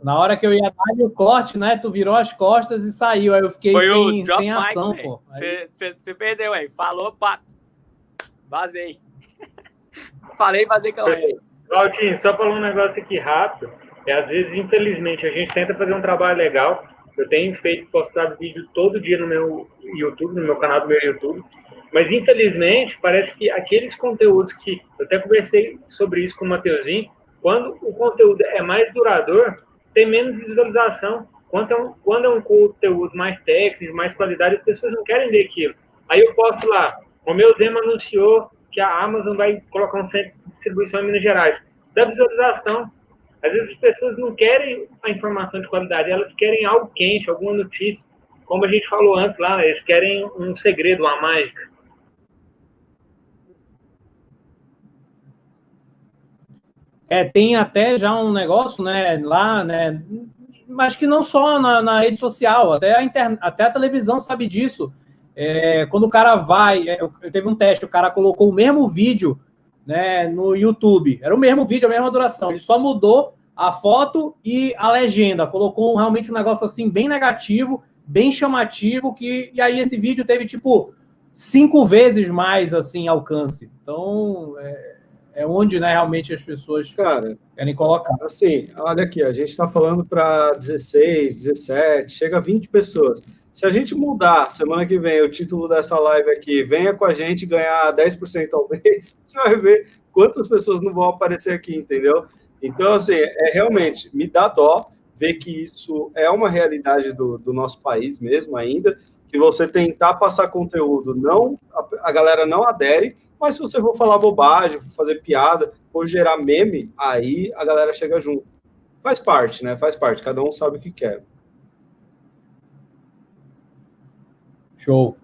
Na hora que eu ia dar o corte, né? Tu virou as costas e saiu. Aí eu fiquei sem ação, mic, pô. Você perdeu, aí. Falou, pato. Vazei. Falei, vazei que eu Valtinho, só falar um negócio aqui rápido. Às vezes, infelizmente, a gente tenta fazer um trabalho legal. Eu tenho postado vídeo todo dia no meu YouTube, no meu canal do meu YouTube. Mas, infelizmente, parece que aqueles conteúdos que... Eu até conversei sobre isso com o Mateuzinho. Quando o conteúdo é mais duradouro, tem menos visualização. Quando é um conteúdo mais técnico, mais qualidade, as pessoas não querem ver aquilo. Aí eu posto lá, o meu Zema anunciou que a Amazon vai colocar um centro de distribuição em Minas Gerais. Dá visualização. Às vezes as pessoas não querem a informação de qualidade, elas querem algo quente, alguma notícia. Como a gente falou antes lá, eles querem um segredo, uma mágica. Tem até já um negócio, né, lá, né, mas que não só na rede social, até a televisão sabe disso. Quando o cara vai... eu teve um teste, o cara colocou o mesmo vídeo, né, no YouTube. Era o mesmo vídeo, a mesma duração. Ele só mudou a foto e a legenda. Colocou realmente um negócio assim bem negativo, bem chamativo, e aí esse vídeo teve, tipo, 5 vezes mais, assim, alcance. Então, é onde, né, realmente as pessoas querem colocar. Assim, olha aqui, a gente está falando para 16, 17, chega a 20 pessoas. Se a gente mudar semana que vem o título dessa live aqui, venha com a gente ganhar 10% ao mês, você vai ver quantas pessoas não vão aparecer aqui, entendeu? Então, assim, realmente, me dá dó ver que isso é uma realidade do nosso país mesmo ainda, que você tentar passar conteúdo, a galera não adere, mas se você for falar bobagem, for fazer piada, for gerar meme, aí a galera chega junto. Faz parte, né? Faz parte, cada um sabe o que quer. Show.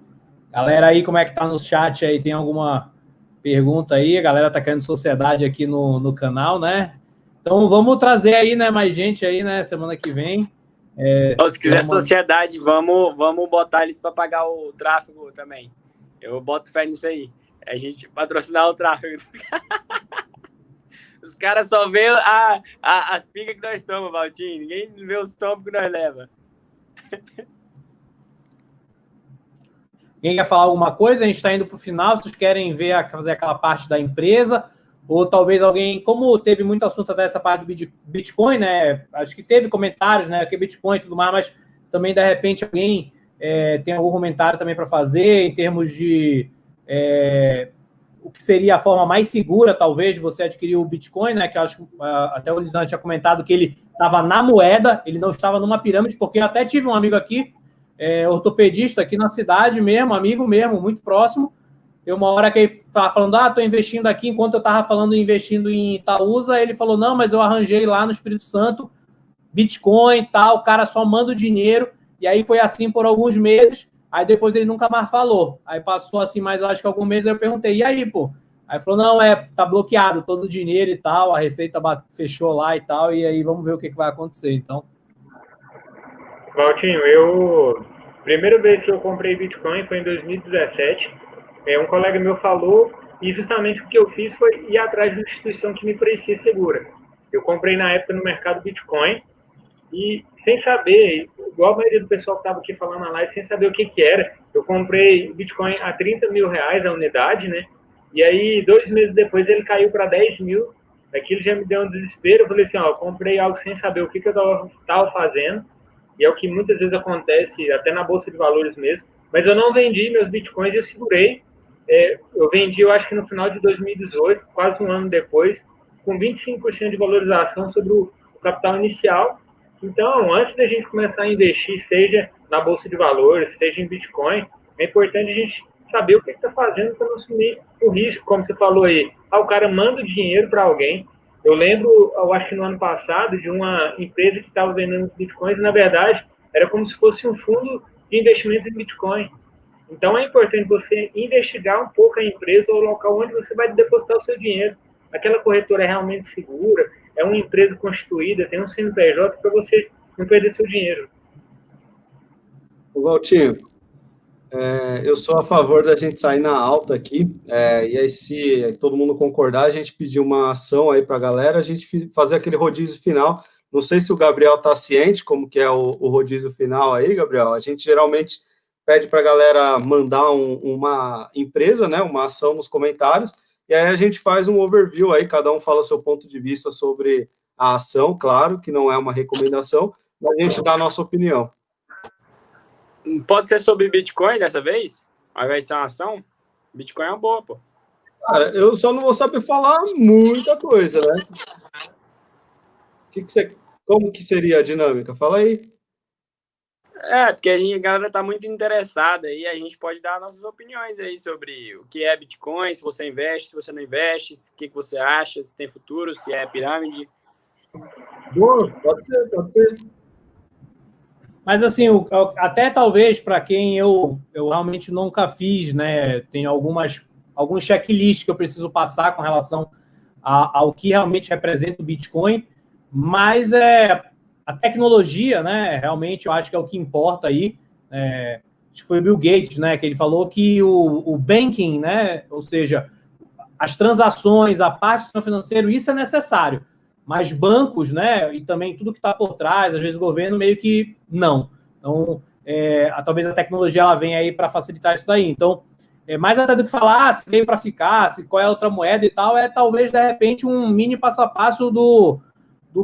Galera aí, como é que tá no chat aí? Tem alguma pergunta aí? A galera tá querendo sociedade aqui no canal, né? Então vamos trazer aí, né, mais gente aí, né, semana que vem. Se quiser sociedade, vamos botar eles para pagar o tráfego também. Eu boto fé nisso aí. A gente patrocinar o tráfego. Os caras só vê as picas que nós tomamos, Valtinho. Ninguém vê os tombos que nós leva. Alguém quer falar alguma coisa? A gente está indo para o final. Vocês querem fazer aquela parte da empresa? Ou talvez alguém, como teve muito assunto até essa parte do Bitcoin, né? Acho que teve comentários, né? Que Bitcoin e tudo mais, mas também, de repente, alguém tem algum comentário também para fazer em termos de o que seria a forma mais segura, talvez, de você adquirir o Bitcoin, né? Que eu acho que até o Lisandro tinha comentado que ele estava na moeda, ele não estava numa pirâmide, porque eu até tive um amigo aqui, ortopedista aqui na cidade mesmo, amigo mesmo, muito próximo. Tem uma hora que ele estava falando, estou investindo aqui, enquanto eu estava falando investindo em Itaúsa, ele falou, não, mas eu arranjei lá no Espírito Santo Bitcoin e tal, o cara só manda o dinheiro, e aí foi assim por alguns meses, aí depois ele nunca mais falou. Aí passou assim, mais eu acho que alguns meses, eu perguntei, e aí, pô? Aí falou, não, tá bloqueado todo o dinheiro e tal, a Receita fechou lá e tal, e aí vamos ver o que vai acontecer, então. Valtinho, primeira vez que eu comprei Bitcoin foi em 2017. Um colega meu falou, e justamente o que eu fiz foi ir atrás de uma instituição que me parecia segura. Eu comprei na época no mercado Bitcoin, e sem saber, igual a maioria do pessoal que estava aqui falando na live, sem saber o que era. Eu comprei Bitcoin a 30 mil reais a unidade, né? E aí, 2 meses depois, ele caiu para 10 mil. Aquilo já me deu um desespero. Eu falei assim, ó, eu comprei algo sem saber o que eu estava fazendo. E é o que muitas vezes acontece, até na Bolsa de Valores mesmo. Mas eu não vendi meus Bitcoins, eu segurei. Eu vendi, eu acho que no final de 2018, quase um ano depois, com 25% de valorização sobre o capital inicial. Então, antes da gente começar a investir, seja na Bolsa de Valores, seja em Bitcoin, é importante a gente saber o que está fazendo para não assumir o risco, como você falou aí. O cara manda o dinheiro para alguém. Eu lembro, eu acho que no ano passado, de uma empresa que estava vendendo Bitcoins, e na verdade, era como se fosse um fundo de investimentos em Bitcoin. Então, é importante você investigar um pouco a empresa ou o local onde você vai depositar o seu dinheiro. Aquela corretora é realmente segura, é uma empresa constituída, tem um CNPJ para você não perder seu dinheiro. Valtinho, eu sou a favor da gente sair na alta aqui, e aí se todo mundo concordar, a gente pedir uma ação aí para a galera, a gente fazer aquele rodízio final. Não sei se o Gabriel está ciente como que é o rodízio final aí, Gabriel. A gente geralmente pede para a galera mandar uma empresa, né, uma ação nos comentários, e aí a gente faz um overview aí, cada um fala o seu ponto de vista sobre a ação, claro que não é uma recomendação, mas a gente dá a nossa opinião. Pode ser sobre Bitcoin dessa vez? Ao invés de ser uma ação? Bitcoin é uma boa, pô. Cara, eu só não vou saber falar muita coisa, né? Como que seria a dinâmica? Fala aí. Porque a galera tá muito interessada e a gente pode dar nossas opiniões aí sobre o que é Bitcoin, se você investe, se você não investe, o que você acha, se tem futuro, se é pirâmide. Boa, pode ser. Mas assim, até talvez para quem eu realmente nunca fiz, né? Tenho alguns checklists que eu preciso passar com relação ao que realmente representa o Bitcoin, mas a tecnologia, né? Realmente eu acho que é o que importa aí. Acho que foi o Bill Gates, né? Que ele falou que o banking, né? Ou seja, as transações, a parte do sistema financeiro, isso é necessário. Mas bancos, né, e também tudo que está por trás, às vezes o governo meio que não. Então, talvez a tecnologia ela venha aí para facilitar isso daí. Então, mais até do que falar se veio para ficar, se qual é a outra moeda e tal, talvez, de repente, um mini passo a passo do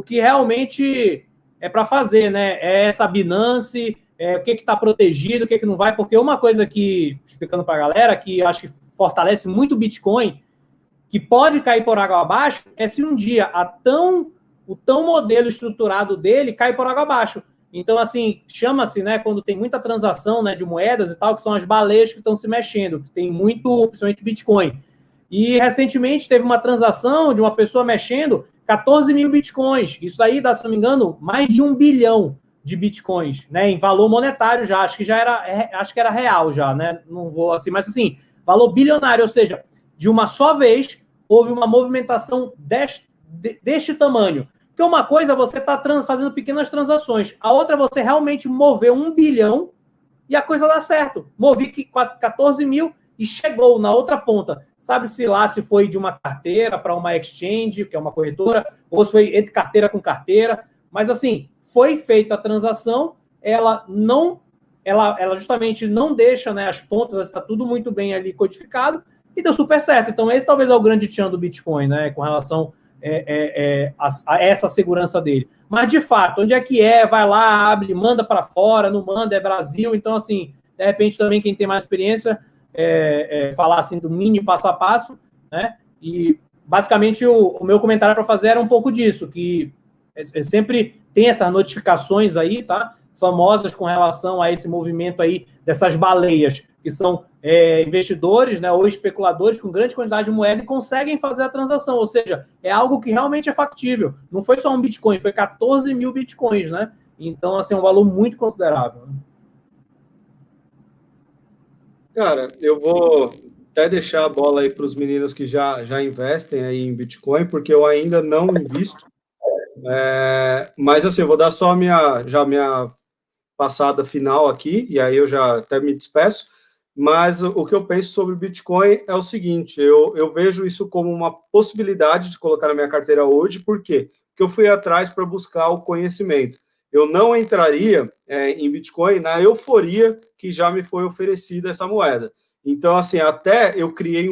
que realmente é para fazer, né? É essa Binance, o que está protegido, o que não vai, porque uma coisa que, explicando para a galera, que acho que fortalece muito o Bitcoin, que pode cair por água abaixo, é se um dia o tão modelo estruturado dele cai por água abaixo. Então, assim, chama-se, né, quando tem muita transação, né, de moedas e tal, que são as baleias que estão se mexendo, que tem muito, principalmente Bitcoin. E, recentemente, teve uma transação de uma pessoa mexendo 14 mil Bitcoins. Isso aí dá, se não me engano, mais de 1 bilhão de Bitcoins, né, em valor monetário já. Acho que era real já, né, não vou assim, mas assim, valor bilionário, ou seja, de uma só vez, houve uma movimentação deste tamanho. Porque uma coisa é você estar fazendo pequenas transações, a outra é você realmente mover 1 bilhão e a coisa dá certo. Movi 14 mil e chegou na outra ponta. Sabe-se lá se foi de uma carteira para uma exchange, que é uma corretora, ou se foi entre carteira com carteira. Mas, assim, foi feita a transação, ela justamente não deixa, né, as pontas, está tudo muito bem ali codificado, e deu super certo. Então, esse talvez é o grande tchan do Bitcoin, né? Com relação a essa segurança dele. Mas, de fato, onde é que vai lá, abre, manda para fora, não manda, é Brasil. Então, assim, de repente, também quem tem mais experiência, falar assim do mini passo a passo, né? E, basicamente, o meu comentário para fazer era um pouco disso, que sempre tem essas notificações aí, tá? Famosas com relação a esse movimento aí dessas baleias, que são investidores, né, ou especuladores com grande quantidade de moeda e conseguem fazer a transação, ou seja, é algo que realmente é factível. Não foi só um Bitcoin, foi 14 mil Bitcoins, né? Então, assim, é um valor muito considerável. Cara, eu vou até deixar a bola aí para os meninos que já investem aí em Bitcoin, porque eu ainda não invisto. Mas, assim, eu vou dar só a minha passada final aqui, e aí eu já até me despeço. Mas o que eu penso sobre Bitcoin é o seguinte, eu vejo isso como uma possibilidade de colocar na minha carteira hoje, por quê? Porque eu fui atrás para buscar o conhecimento. eu não entraria em Bitcoin na euforia que já me foi oferecida essa moeda. Então, assim, até eu criei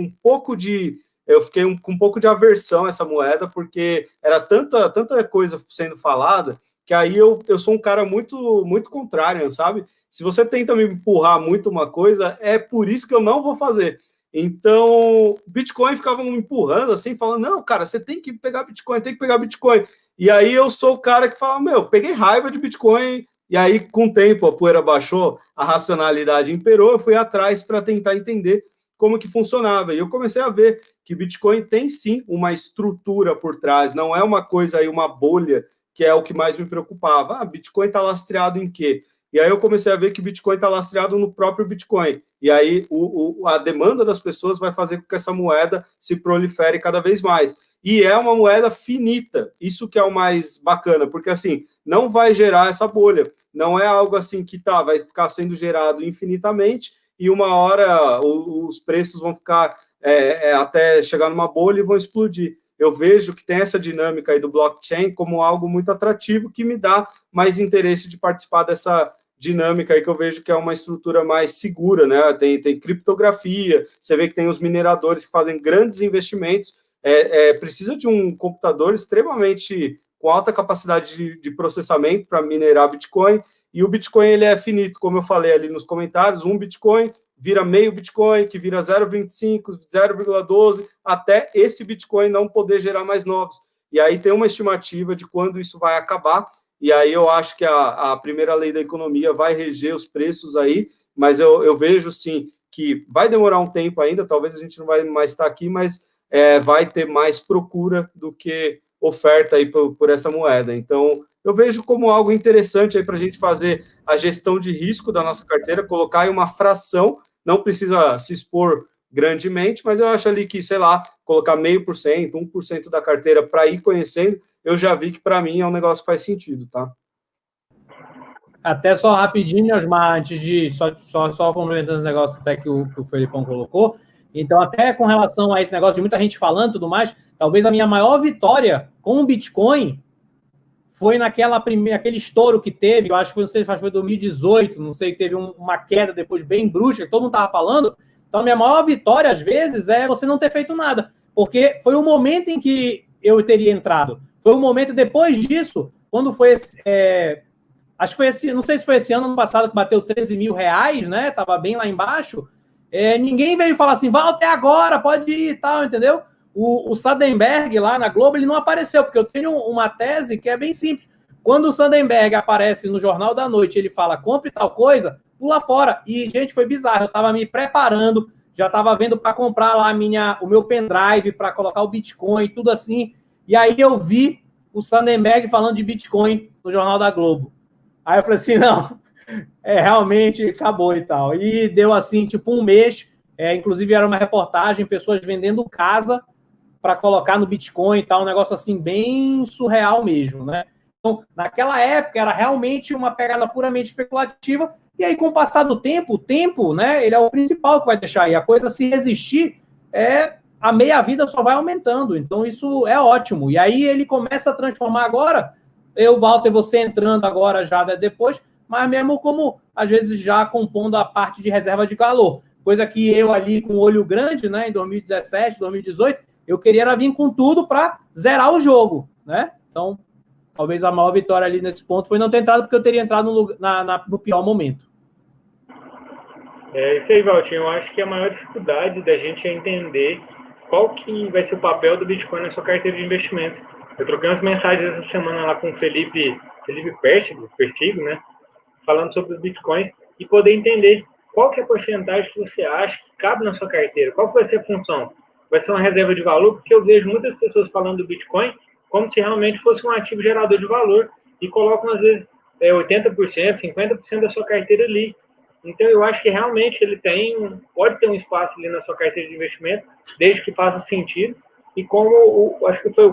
eu fiquei com um pouco de aversão a essa moeda, porque era tanta coisa sendo falada, que aí eu sou um cara muito, muito contrário, sabe? Se você tenta me empurrar muito uma coisa, é por isso que eu não vou fazer. Então, Bitcoin ficava me empurrando assim, falando, não, cara, você tem que pegar Bitcoin, tem que pegar Bitcoin. E aí eu sou o cara que fala, peguei raiva de Bitcoin, e aí com o tempo a poeira baixou, a racionalidade imperou, eu fui atrás para tentar entender como que funcionava. E eu comecei a ver que Bitcoin tem sim uma estrutura por trás, não é uma coisa aí, uma bolha, que é o que mais me preocupava. Ah, Bitcoin está lastreado em quê? E aí eu comecei a ver que Bitcoin está lastreado no próprio Bitcoin. E aí a demanda das pessoas vai fazer com que essa moeda se prolifere cada vez mais. E é uma moeda finita, isso que é o mais bacana, porque assim, não vai gerar essa bolha, não é algo assim que vai ficar sendo gerado infinitamente e uma hora os preços vão ficar até chegar numa bolha e vão explodir. Eu vejo que tem essa dinâmica aí do blockchain como algo muito atrativo que me dá mais interesse de participar dessa dinâmica aí que eu vejo que é uma estrutura mais segura, né? Tem criptografia, você vê que tem os mineradores que fazem grandes investimentos, precisa de um computador extremamente com alta capacidade de processamento para minerar Bitcoin, e o Bitcoin ele é finito, como eu falei ali nos comentários, um Bitcoin vira meio Bitcoin, que vira 0,25, 0,12, até esse Bitcoin não poder gerar mais novos. E aí tem uma estimativa de quando isso vai acabar, e aí eu acho que a primeira lei da economia vai reger os preços aí, mas eu vejo, sim, que vai demorar um tempo ainda, talvez a gente não vai mais estar aqui, mas vai ter mais procura do que oferta aí por essa moeda. Então, eu vejo como algo interessante aí para a gente fazer a gestão de risco da nossa carteira, colocar aí uma fração, não precisa se expor grandemente, mas eu acho ali que, sei lá, colocar 0,5%, 1% da carteira para ir conhecendo, eu já vi que para mim é um negócio que faz sentido, tá? Até só rapidinho, Osmar, antes de só complementando os negócios até que o Felipão colocou. Então, até com relação a esse negócio de muita gente falando e tudo mais, talvez a minha maior vitória com o Bitcoin foi aquele estouro que teve, eu acho que foi, não sei se foi 2018, não sei, que teve uma queda depois bem brusca, que todo mundo estava falando. Então, a minha maior vitória, às vezes, é você não ter feito nada, porque foi o momento em que eu teria entrado. Foi o momento depois disso, quando foi acho que foi não sei se foi esse ano passado que bateu 13 mil reais, né? Tava bem lá embaixo. Ninguém veio falar assim, Walter, agora, pode ir e tal, entendeu? O Sandenberg lá na Globo, ele não apareceu, porque eu tenho uma tese que é bem simples. Quando o Sandenberg aparece no Jornal da Noite, ele fala, compre tal coisa, pula fora. E, gente, foi bizarro. Eu estava me preparando, já estava vendo para comprar lá o meu pendrive, para colocar o Bitcoin, tudo assim. E aí eu vi o Sandenberg falando de Bitcoin no Jornal da Globo. Aí eu falei assim, não, realmente acabou e tal. E deu assim, tipo um mês, inclusive era uma reportagem, pessoas vendendo casa para colocar no Bitcoin e tal, um negócio assim bem surreal mesmo, né? Então, naquela época era realmente uma pegada puramente especulativa, e aí com o passar do tempo, o tempo, né, ele é o principal que vai deixar aí. A coisa, se resistir, a meia-vida só vai aumentando, então isso é ótimo. E aí ele começa a transformar agora, Walter, você entrando agora já depois, mas mesmo como, às vezes, já compondo a parte de reserva de calor, coisa que eu ali com o olho grande, né, em 2017, 2018, eu queria vir com tudo para zerar o jogo, né? Então, talvez a maior vitória ali nesse ponto foi não ter entrado, porque eu teria entrado no pior momento. Isso aí, Valtinho. Eu acho que a maior dificuldade da gente é entender qual que vai ser o papel do Bitcoin na sua carteira de investimentos. Eu troquei umas mensagens essa semana lá com o Felipe Pertigo, né? Falando sobre os Bitcoins e poder entender qual que é a porcentagem que você acha que cabe na sua carteira, qual que vai ser a função. Vai ser uma reserva de valor, porque eu vejo muitas pessoas falando do Bitcoin como se realmente fosse um ativo gerador de valor e colocam, às vezes, 80%, 50% da sua carteira ali. Então, eu acho que realmente ele pode ter um espaço ali na sua carteira de investimento, desde que faça sentido. E como, acho que foi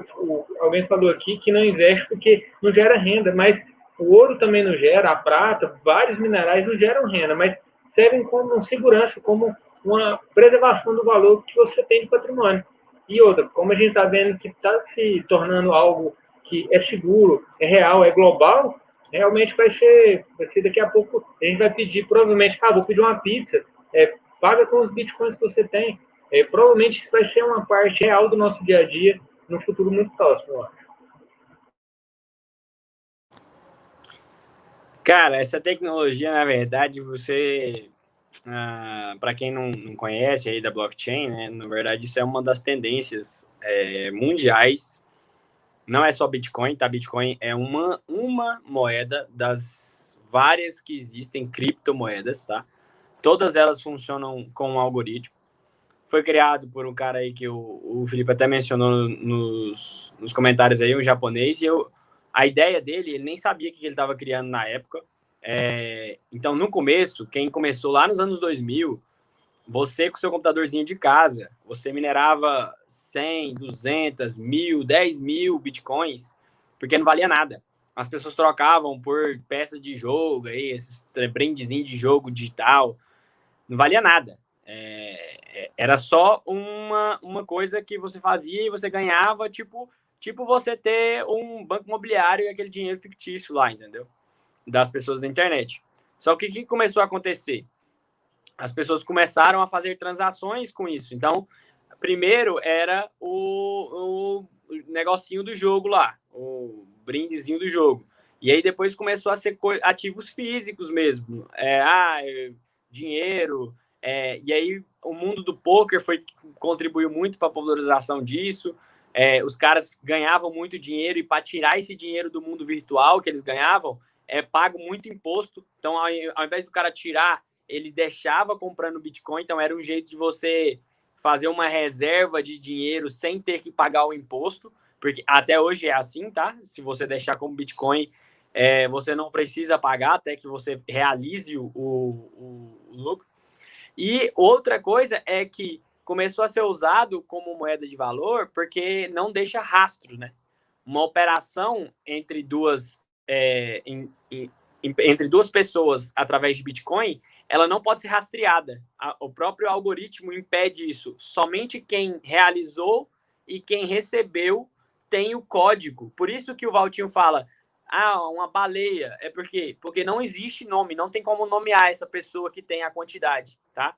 alguém falou aqui, que não investe porque não gera renda, mas o ouro também não gera, a prata, vários minerais não geram renda, mas servem como segurança, como uma preservação do valor que você tem de patrimônio. E outra, como a gente está vendo que está se tornando algo que é seguro, é real, é global, realmente vai ser daqui a pouco, a gente vai pedir, provavelmente, vou pedir uma pizza, paga com os bitcoins que você tem. Provavelmente isso vai ser uma parte real do nosso dia a dia no futuro muito próximo, eu acho. Cara, essa tecnologia, na verdade, para quem não conhece aí da blockchain, né, na verdade, isso é uma das tendências mundiais. Não é só Bitcoin, tá? Bitcoin é uma moeda das várias que existem, criptomoedas, tá? Todas elas funcionam com um algoritmo. Foi criado por um cara aí que o Felipe até mencionou nos comentários aí, um japonês, e a ideia dele, ele nem sabia o que ele estava criando na época. Então, no começo, quem começou lá nos anos 2000, você com seu computadorzinho de casa, você minerava 100, 200, 1.000, 10.000 bitcoins, porque não valia nada. As pessoas trocavam por peça de jogo, aí, esses brindezinhos de jogo digital, não valia nada. Era só uma coisa que você fazia e você ganhava, tipo você ter um banco imobiliário e aquele dinheiro fictício lá, entendeu? Das pessoas da internet. Só que o que começou a acontecer? As pessoas começaram a fazer transações com isso. Então, primeiro era o negocinho do jogo lá, o brindezinho do jogo. E aí depois começou a ser ativos físicos mesmo. Dinheiro. E aí o mundo do poker contribuiu muito para a popularização disso. Os caras ganhavam muito dinheiro e para tirar esse dinheiro do mundo virtual que eles ganhavam, pago muito imposto. Então, ao invés do cara tirar, ele deixava comprando Bitcoin, então era um jeito de você fazer uma reserva de dinheiro sem ter que pagar o imposto, porque até hoje é assim, tá? Se você deixar como Bitcoin, você não precisa pagar até que você realize o lucro. E outra coisa é que começou a ser usado como moeda de valor porque não deixa rastro, né? Uma operação entre duas pessoas através de Bitcoin, ela não pode ser rastreada. O próprio algoritmo impede isso. Somente quem realizou e quem recebeu tem o código. Por isso que o Valtinho fala, uma baleia. Porque não existe nome, não tem como nomear essa pessoa que tem a quantidade, tá?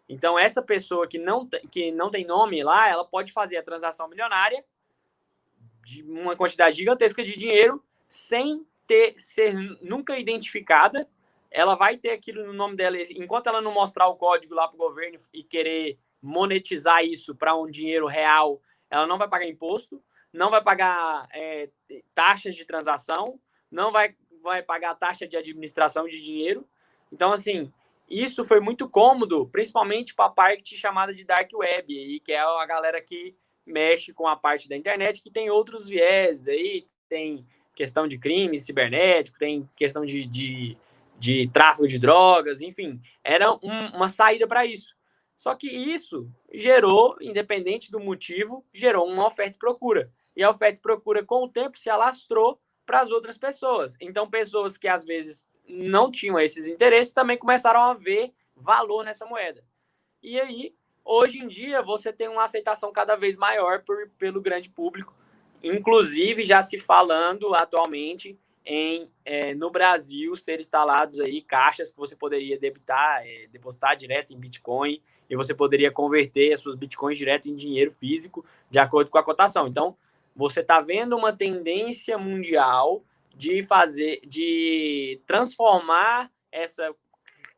Então, essa pessoa que não tem nome lá, ela pode fazer a transação milionária de uma quantidade gigantesca de dinheiro sem ser nunca identificada. Ela vai ter aquilo no nome dela, enquanto ela não mostrar o código lá para o governo e querer monetizar isso para um dinheiro real, ela não vai pagar imposto, não vai pagar taxas de transação, não vai pagar taxa de administração de dinheiro. Então, assim, isso foi muito cômodo, principalmente para a parte chamada de Dark Web, aí, que é a galera que mexe com a parte da internet, que tem outros viés aí, tem questão de crime cibernético, tem questão de tráfico de drogas, enfim, era uma saída para isso. Só que isso gerou, independente do motivo, gerou uma oferta e procura. E a oferta e procura, com o tempo, se alastrou para as outras pessoas. Então, pessoas que às vezes não tinham esses interesses também começaram a ver valor nessa moeda. E aí, hoje em dia, você tem uma aceitação cada vez maior pelo grande público, inclusive já se falando atualmente no Brasil ser instalados aí caixas que você poderia depositar direto em Bitcoin e você poderia converter as suas Bitcoins direto em dinheiro físico de acordo com a cotação. Então, você está vendo uma tendência mundial de transformar essa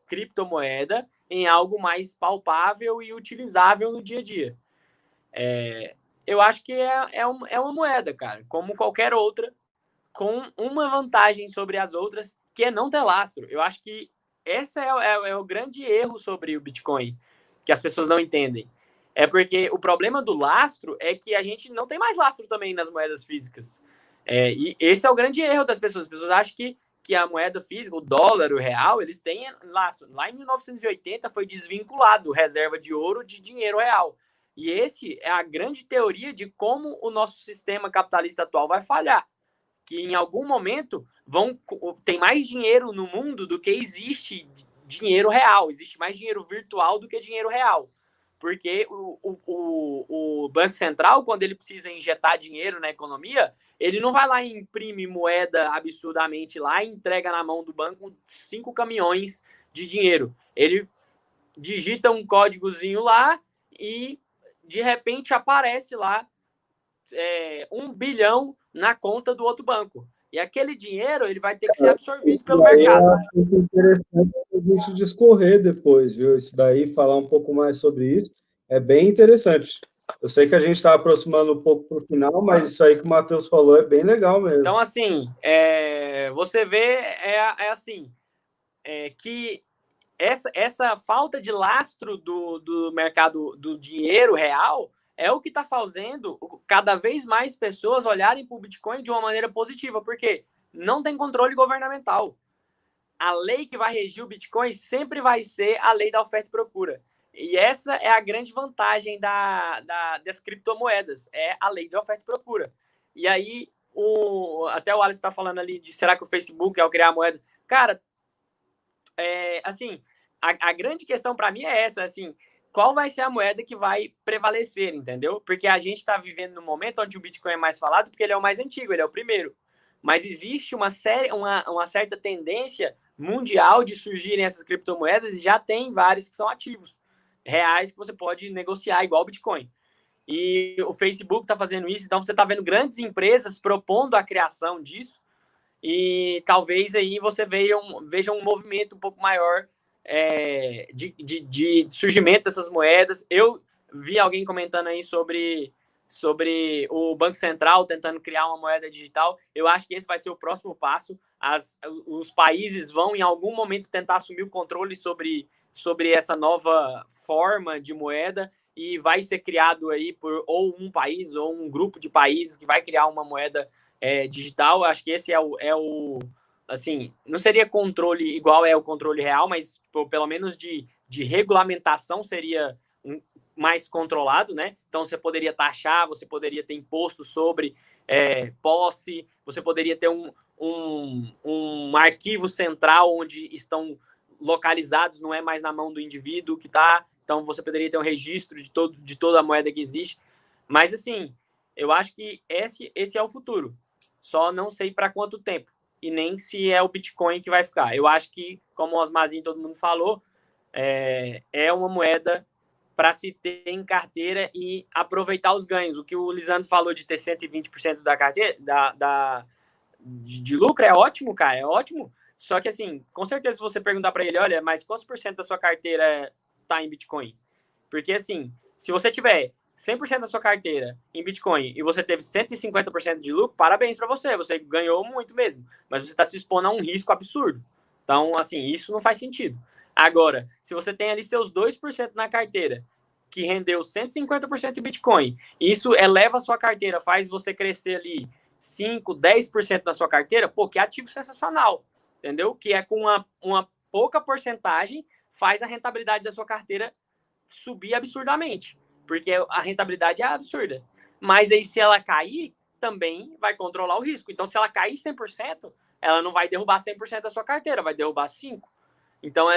criptomoeda em algo mais palpável e utilizável no dia a dia. Eu acho que é uma moeda, cara, como qualquer outra, com uma vantagem sobre as outras, que é não ter lastro. Eu acho que esse é o grande erro sobre o Bitcoin, que as pessoas não entendem. É porque o problema do lastro é que a gente não tem mais lastro também nas moedas físicas. E esse é o grande erro das pessoas. As pessoas acham que a moeda física, o dólar, o real, eles têm lastro. Lá em 1980 foi desvinculado reserva de ouro de dinheiro real. E esse é a grande teoria de como o nosso sistema capitalista atual vai falhar. Que em algum momento tem mais dinheiro no mundo do que existe dinheiro real. Existe mais dinheiro virtual do que dinheiro real. Porque o Banco Central, quando ele precisa injetar dinheiro na economia, Ele não vai lá e imprime moeda absurdamente lá e entrega na mão do banco 5 caminhões de dinheiro. Ele digita um códigozinho lá e, de repente, aparece lá 1 bilhão na conta do outro banco. E aquele dinheiro ele vai ter que ser absorvido pelo mercado. Eu acho muito interessante a gente discorrer depois, viu? Isso daí, falar um pouco mais sobre isso, é bem interessante. Eu sei que a gente está aproximando um pouco para o final, mas isso aí que o Matheus falou é bem legal mesmo. Então, assim, você vê, assim, que essa falta de lastro do mercado do dinheiro real é o que está fazendo cada vez mais pessoas olharem para o Bitcoin de uma maneira positiva, porque não tem controle governamental. A lei que vai regir o Bitcoin sempre vai ser a lei da oferta e procura. E essa é a grande vantagem das criptomoedas, é a lei da oferta e procura. E aí, até o Alex está falando ali de será que o Facebook, ao criar a moeda... Cara, assim, a grande questão para mim é essa, assim, qual vai ser a moeda que vai prevalecer, entendeu? Porque a gente está vivendo num momento onde o Bitcoin é mais falado, porque ele é o mais antigo, ele é o primeiro. Mas existe uma certa tendência mundial de surgirem essas criptomoedas e já tem vários que são ativos, reais, que você pode negociar igual o Bitcoin. E o Facebook está fazendo isso, então você está vendo grandes empresas propondo a criação disso e talvez aí você veja um movimento um pouco maior de surgimento dessas moedas. Eu vi alguém comentando aí sobre o Banco Central tentando criar uma moeda digital. Eu acho que esse vai ser o próximo passo. Os países vão, em algum momento, tentar assumir o controle sobre essa nova forma de moeda e vai ser criado aí por ou um país ou um grupo de países que vai criar uma moeda digital. Eu acho que esse assim, não seria controle igual é o controle real, mas pelo menos de regulamentação seria mais controlado, né? Então você poderia taxar, você poderia ter imposto sobre posse, você poderia ter um arquivo central onde estão localizados, não é mais na mão do indivíduo que está. Então você poderia ter um registro de toda a moeda que existe. Mas assim, eu acho que esse é o futuro. Só não sei para quanto tempo e nem se é o Bitcoin que vai ficar. Eu acho que, como o Osmarzinho todo mundo falou, é uma moeda para se ter em carteira e aproveitar os ganhos. O que o Lisandro falou de ter 120% da carteira de lucro é ótimo, cara, é ótimo. Só que, assim, com certeza, se você perguntar para ele, olha, mas quantos por cento da sua carteira está em Bitcoin? Porque, assim, se você tiver 100% da sua carteira em Bitcoin e você teve 150% de lucro, parabéns para você, você ganhou muito mesmo, mas você está se expondo a um risco absurdo. Então, assim, isso não faz sentido. Agora, se você tem ali seus 2% na carteira, que rendeu 150% em Bitcoin, isso eleva a sua carteira, faz você crescer ali 5, 10% da sua carteira, pô, que ativo sensacional, entendeu? Que é com uma pouca porcentagem, faz a rentabilidade da sua carteira subir absurdamente, porque a rentabilidade é absurda. Mas aí, se ela cair, também vai controlar o risco. Então, se ela cair 100%, ela não vai derrubar 100% da sua carteira, vai derrubar 5%. Então,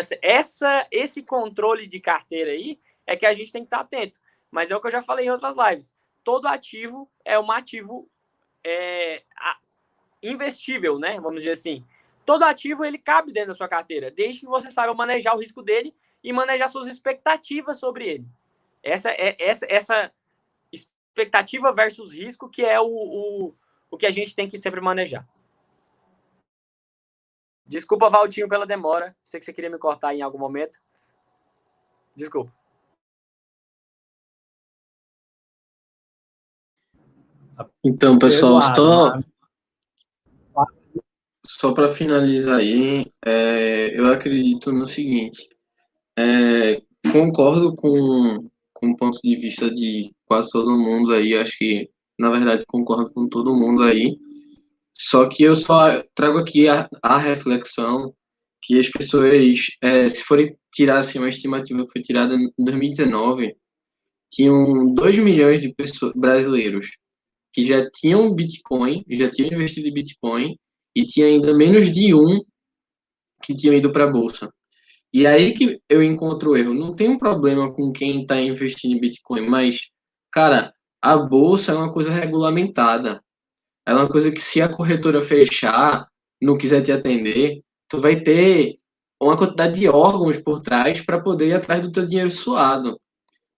esse controle de carteira aí é que a gente tem que estar atento. Mas é o que eu já falei em outras lives. Todo ativo é um ativo investível, né? Vamos dizer assim. Todo ativo, ele cabe dentro da sua carteira, desde que você saiba manejar o risco dele e manejar suas expectativas sobre ele. Essa expectativa versus risco que é o que a gente tem que sempre manejar. Desculpa, Valtinho, pela demora. Sei que você queria me cortar em algum momento. Desculpa. Então, pessoal, só para finalizar aí, eu acredito no seguinte. Concordo com o ponto de vista de quase todo mundo aí. Acho que, na verdade, concordo com todo mundo aí. Só que eu só trago aqui a reflexão que as pessoas, se forem tirar assim, uma estimativa que foi tirada em 2019, tinham 2 milhões de brasileiros que já tinham Bitcoin, já tinham investido em Bitcoin, e tinha ainda menos de um que tinham ido para a Bolsa. E aí que eu encontro o erro. Não tem um problema com quem está investindo em Bitcoin, mas, cara, a Bolsa é uma coisa regulamentada. Ela é uma coisa que, se a corretora fechar, não quiser te atender, tu vai ter uma quantidade de órgãos por trás para poder ir atrás do teu dinheiro suado.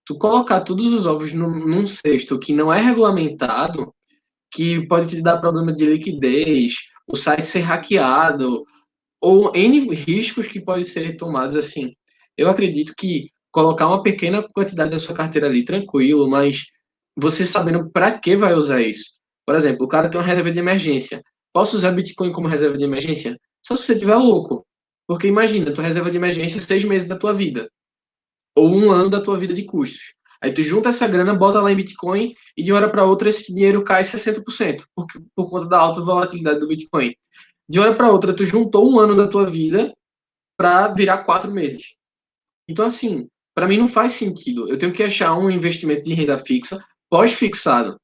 Tu colocar todos os ovos num cesto que não é regulamentado, que pode te dar problema de liquidez, o site ser hackeado, ou N riscos que podem ser tomados assim. Eu acredito que colocar uma pequena quantidade da sua carteira ali, tranquilo, mas você sabendo para que vai usar isso. Por exemplo, o cara tem uma reserva de emergência. Posso usar Bitcoin como reserva de emergência? Só se você estiver louco. Porque imagina, tua reserva de emergência é 6 meses da tua vida. Ou 1 ano da tua vida de custos. Aí tu junta essa grana, bota lá em Bitcoin e de hora para outra esse dinheiro cai 60% por conta da alta volatilidade do Bitcoin. De hora para outra, tu juntou 1 ano da tua vida para virar 4 meses. Então, assim, para mim não faz sentido. Eu tenho que achar um investimento de renda fixa pós-fixado.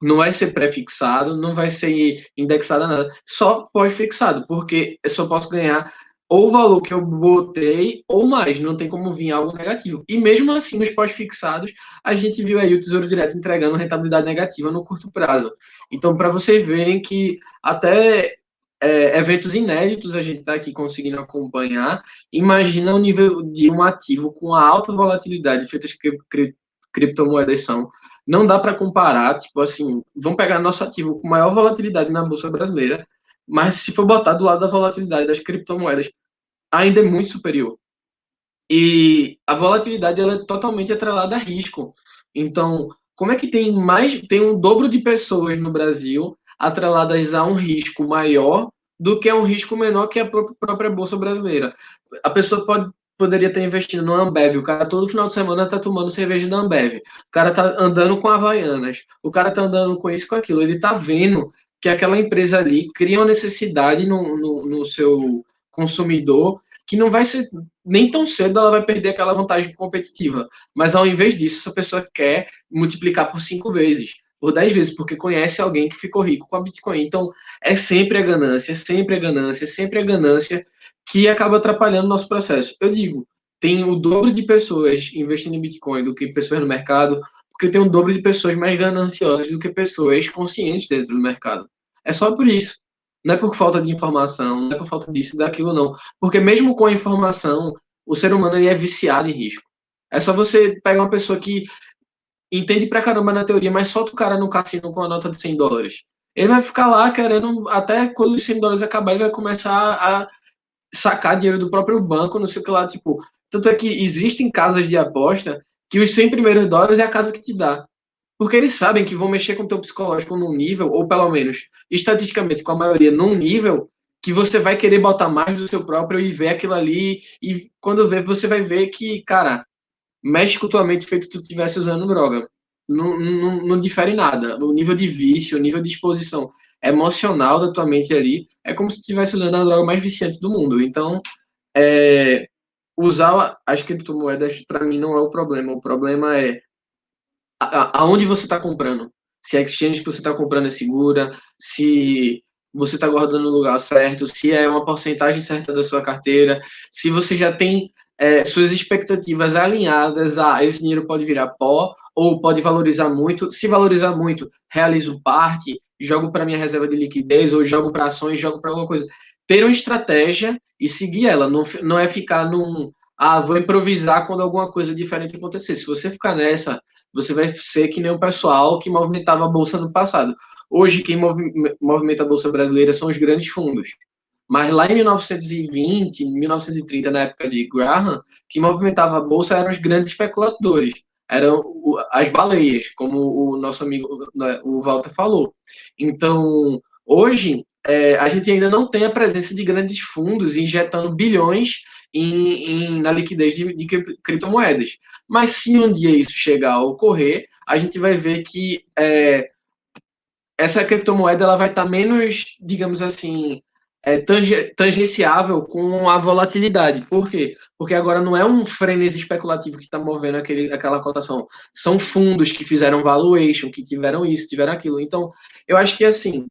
Não vai ser pré-fixado, não vai ser indexado a nada. Só pós-fixado, porque eu só posso ganhar ou o valor que eu botei ou mais. Não tem como vir algo negativo. E mesmo assim, nos pós-fixados, a gente viu aí o Tesouro Direto entregando rentabilidade negativa no curto prazo. Então, para vocês verem que até eventos inéditos a gente está aqui conseguindo acompanhar. Imagina o nível de um ativo com a alta volatilidade feitas que criptomoedas são. Não dá para comparar, tipo assim, vamos pegar nosso ativo com maior volatilidade na Bolsa Brasileira, mas se for botar do lado da volatilidade das criptomoedas, ainda é muito superior. E a volatilidade ela é totalmente atrelada a risco. Então, como é que tem um dobro de pessoas no Brasil atreladas a um risco maior do que a um risco menor que a própria Bolsa Brasileira? A pessoa poderia estar investindo no Ambev, o cara todo final de semana está tomando cerveja da Ambev, o cara está andando com Havaianas, o cara está andando com isso, com aquilo, ele está vendo que aquela empresa ali cria uma necessidade no seu consumidor que não vai ser nem tão cedo ela vai perder aquela vantagem competitiva. Mas ao invés disso, essa pessoa quer multiplicar por 5 vezes, por 10 vezes, porque conhece alguém que ficou rico com a Bitcoin. Então, é sempre a ganância, sempre a ganância, sempre a ganância que acaba atrapalhando o nosso processo. Eu digo, tem o dobro de pessoas investindo em Bitcoin do que pessoas no mercado, porque tem o dobro de pessoas mais gananciosas do que pessoas conscientes dentro do mercado. É só por isso. Não é por falta de informação, não é por falta disso e daquilo, não. Porque mesmo com a informação, o ser humano ele é viciado em risco. É só você pegar uma pessoa que entende pra caramba na teoria, mas solta o cara no cassino com uma nota de $100. Ele vai ficar lá querendo, até quando os $100 acabar, ele vai começar a sacar dinheiro do próprio banco, não sei o que lá, tipo. Tanto é que existem casas de aposta que os $100 é a casa que te dá. Porque eles sabem que vão mexer com o teu psicológico num nível, ou pelo menos, estatisticamente, com a maioria, num nível que você vai querer botar mais do seu próprio e ver aquilo ali, e quando ver, você vai ver que, cara, mexe com tua mente feito que tu estivesse usando droga. Não difere nada. O nível de vício, o nível de exposição emocional da tua mente ali, é como se tu estivesse usando a droga mais viciante do mundo. Então, usar as criptomoedas, para mim, não é o problema. O problema é aonde você está comprando. Se a exchange que você está comprando é segura, se você está guardando no lugar certo, se é uma porcentagem certa da sua carteira, se você já tem suas expectativas alinhadas a esse dinheiro pode virar pó ou pode valorizar muito. Se valorizar muito, realizo parte, jogo para minha reserva de liquidez ou jogo para ações, jogo para alguma coisa. Ter uma estratégia e seguir ela, não é ficar vou improvisar quando alguma coisa diferente acontecer. Se você ficar nessa, você vai ser que nem o pessoal que movimentava a Bolsa no passado. Hoje, quem movimenta a Bolsa brasileira são os grandes fundos. Mas lá em 1920, 1930, na época de Graham, quem movimentava a Bolsa eram os grandes especuladores. Eram as baleias, como o nosso amigo o Walter falou. Então, hoje, a gente ainda não tem a presença de grandes fundos injetando bilhões na liquidez de criptomoedas. Mas se um dia isso chegar a ocorrer, a gente vai ver que essa criptomoeda ela vai estar menos, digamos assim, tangenciável com a volatilidade. Por quê? Porque agora não é um frenesi especulativo que está movendo aquela cotação. São fundos que fizeram valuation, que tiveram isso, tiveram aquilo. Então, eu acho que assim,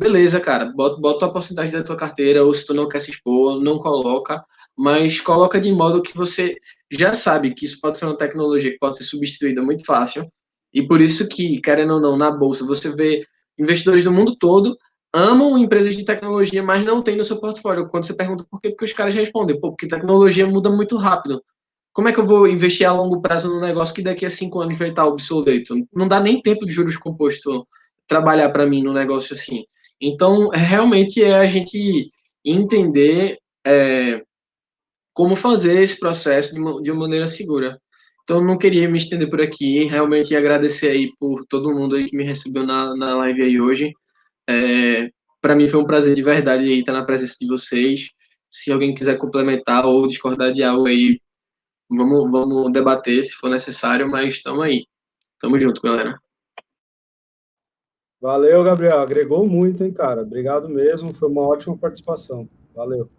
beleza, cara, bota a porcentagem da tua carteira, ou se tu não quer se expor, não coloca, mas coloca de modo que você já sabe que isso pode ser uma tecnologia que pode ser substituída muito fácil, e por isso que, querendo ou não, na Bolsa, você vê investidores do mundo todo amam empresas de tecnologia, mas não tem no seu portfólio. Quando você pergunta por quê, porque os caras respondem, pô, porque tecnologia muda muito rápido. Como é que eu vou investir a longo prazo num negócio que daqui a 5 anos vai estar obsoleto? Não dá nem tempo de juros compostos trabalhar para mim num negócio assim. Então, realmente é a gente entender como fazer esse processo de uma maneira segura. Então, não queria me estender por aqui, realmente agradecer aí por todo mundo aí que me recebeu na live aí hoje. Para mim foi um prazer de verdade aí estar na presença de vocês. Se alguém quiser complementar ou discordar de algo aí, vamos debater se for necessário, mas estamos aí. Tamo junto, galera. Valeu, Gabriel. Agregou muito, hein, cara? Obrigado mesmo. Foi uma ótima participação. Valeu.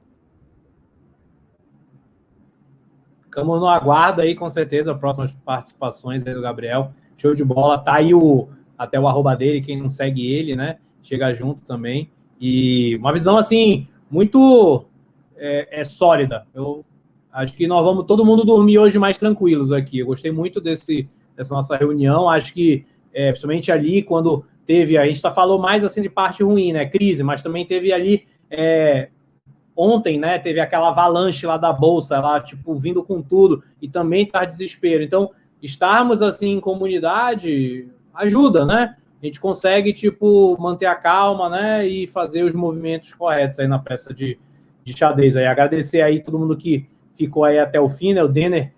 Ficamos no aguardo aí, com certeza, próximas participações aí do Gabriel. Show de bola. Tá aí até o arroba dele, quem não segue ele, né? Chega junto também. E uma visão, assim, muito sólida. Eu acho que nós vamos todo mundo dormir hoje mais tranquilos aqui. Eu gostei muito dessa nossa reunião. Acho que, principalmente ali, quando teve... A gente falou mais, assim, de parte ruim, né? Crise, mas também teve ali... Ontem, né, teve aquela avalanche lá da Bolsa, lá, tipo, vindo com tudo, e também tá desespero. Então, estarmos, assim, em comunidade ajuda, né? A gente consegue, tipo, manter a calma, né, e fazer os movimentos corretos aí na peça de xadrez. Aí, agradecer aí todo mundo que ficou aí até o fim, né? O Denner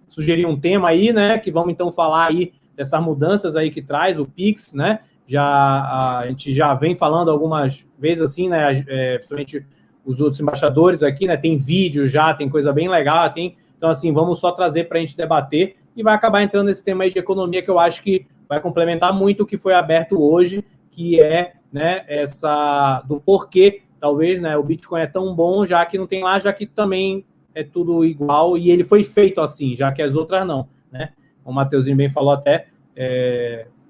sugeriu um tema aí, né, que vamos, então, falar aí dessas mudanças aí que traz o Pix, né? A gente já vem falando algumas vezes assim, né? Principalmente os outros embaixadores aqui, né? Tem vídeo já, tem coisa bem legal, então assim, vamos só trazer para a gente debater e vai acabar entrando nesse tema aí de economia que eu acho que vai complementar muito o que foi aberto hoje, que né, do porquê, talvez, né? O Bitcoin é tão bom, já que não tem lá, já que também é tudo igual e ele foi feito assim, já que as outras não, né? O Matheusinho bem falou até,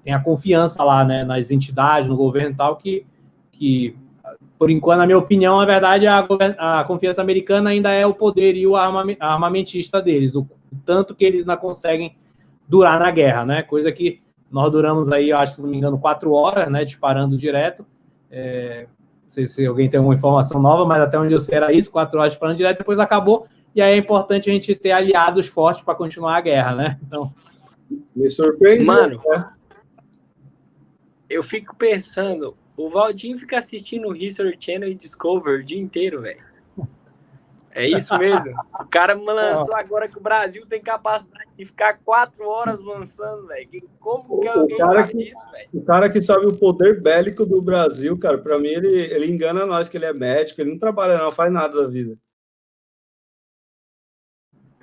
tem a confiança lá, né, nas entidades, no governo e tal, que por enquanto, na minha opinião, na verdade, a confiança americana ainda é o poder e o armamentista deles, o tanto que eles não conseguem durar na guerra, né, coisa que nós duramos aí, eu acho, se não me engano, 4 horas, né, disparando direto, não sei se alguém tem alguma informação nova, mas até onde eu sei era isso, 4 horas disparando direto, depois acabou, e aí é importante a gente ter aliados fortes para continuar a guerra, né, então... Me surpreendeu, mano, né? Eu fico pensando, o Valdinho fica assistindo o History Channel e Discovery o dia inteiro, velho. É isso mesmo? O cara lançou agora que o Brasil tem capacidade de ficar 4 horas lançando, velho. Como que alguém sabe disso, velho? O cara que sabe o poder bélico do Brasil, cara, pra mim ele engana nós que ele é médico, ele não trabalha não, faz nada da vida.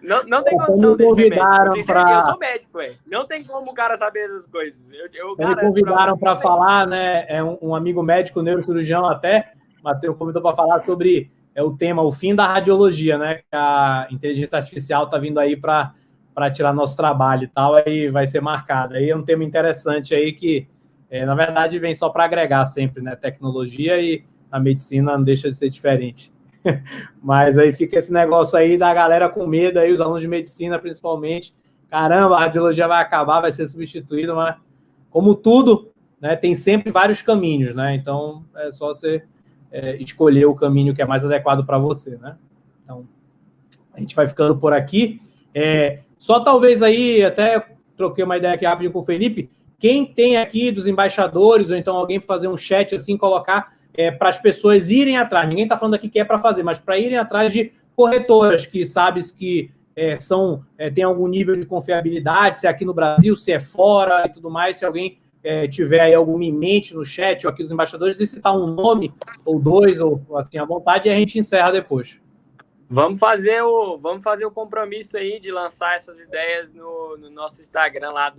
Não tem condição de ser médico. Eu sou médico, velho. Não tem como o cara saber essas coisas. Me convidaram para falar, né? Um amigo médico, neurocirurgião até, Matheus, convidou para falar sobre o tema, o fim da radiologia, né? A inteligência artificial está vindo aí para tirar nosso trabalho e tal, aí vai ser marcado. Aí é um tema interessante aí que, na verdade, vem só para agregar sempre, né? Tecnologia e a medicina não deixa de ser diferente. Mas aí fica esse negócio aí da galera com medo, aí os alunos de medicina principalmente, caramba, a radiologia vai acabar, vai ser substituída, mas como tudo, né, tem sempre vários caminhos, né, então é só você escolher o caminho que é mais adequado para você, né. Então, a gente vai ficando por aqui, só talvez aí, até troquei uma ideia aqui rápido com o Felipe, quem tem aqui dos embaixadores, ou então alguém fazer um chat assim, colocar para as pessoas irem atrás. Ninguém está falando aqui que é para fazer, mas para irem atrás de corretoras que sabes que tem algum nível de confiabilidade, se é aqui no Brasil, se é fora e tudo mais. Se alguém tiver aí alguma em mente no chat ou aqui dos embaixadores, e citar um nome ou dois, ou assim, à vontade, e a gente encerra depois. Vamos fazer o compromisso aí de lançar essas ideias no nosso Instagram lá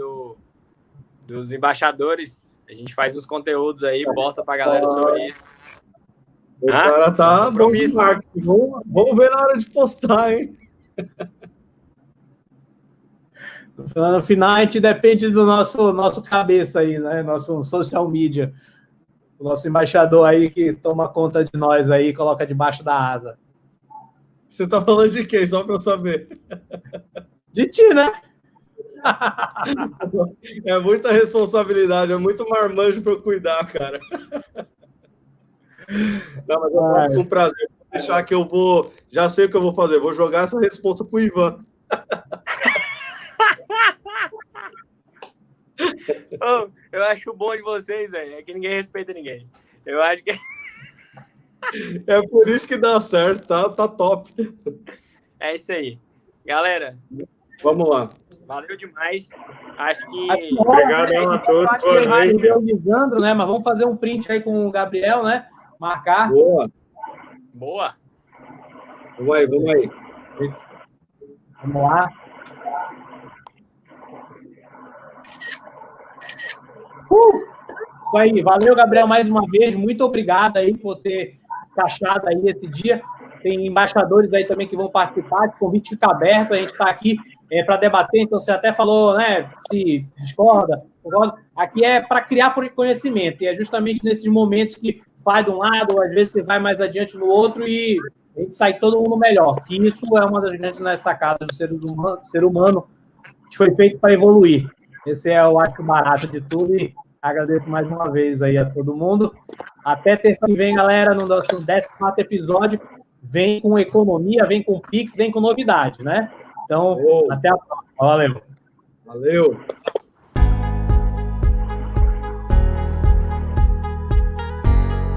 dos embaixadores. A gente faz uns conteúdos aí, posta pra galera sobre isso. O cara tá bom de marketing. Vamos ver na hora de postar, hein? No final, a gente depende do nosso cabeça aí, né? Nosso social media. O nosso embaixador aí que toma conta de nós aí e coloca debaixo da asa. Você tá falando de quem? Só pra eu saber. De ti, né? É muita responsabilidade, é muito marmanjo para eu cuidar, cara. Não, mas eu faço com prazer. Vou deixar que eu vou... Já sei o que eu vou fazer. Vou jogar essa responsa pro Ivan. Oh, eu acho bom de vocês, velho, é que ninguém respeita ninguém. Eu acho que... É por isso que dá certo, tá top. É isso aí. Galera, vamos lá. valeu demais. Acho que... Obrigado a todos. Boa noite. O Lisandro, né? Mas vamos fazer um print aí com o Gabriel, né? Marcar. Boa. Vamos aí. Vamos lá. Isso aí, valeu, Gabriel, mais uma vez. Muito obrigado aí por ter achado aí esse dia. Tem embaixadores aí também que vão participar. O convite fica aberto. A gente está aqui para debater. Então, você até falou, né? Se discorda, concorda. Aqui é para criar conhecimento. E é justamente nesses momentos que vai de um lado, ou às vezes você vai mais adiante no outro e a gente sai todo mundo melhor. Que isso é uma das grandes sacadas do ser humano que foi feito para evoluir. Esse é, eu acho, o barato de tudo. E agradeço mais uma vez aí a todo mundo. Até terça que vem, galera, no nosso 14º episódio. Vem com economia, vem com Pix, vem com novidade, né? Então, até a próxima. Valeu. Valeu.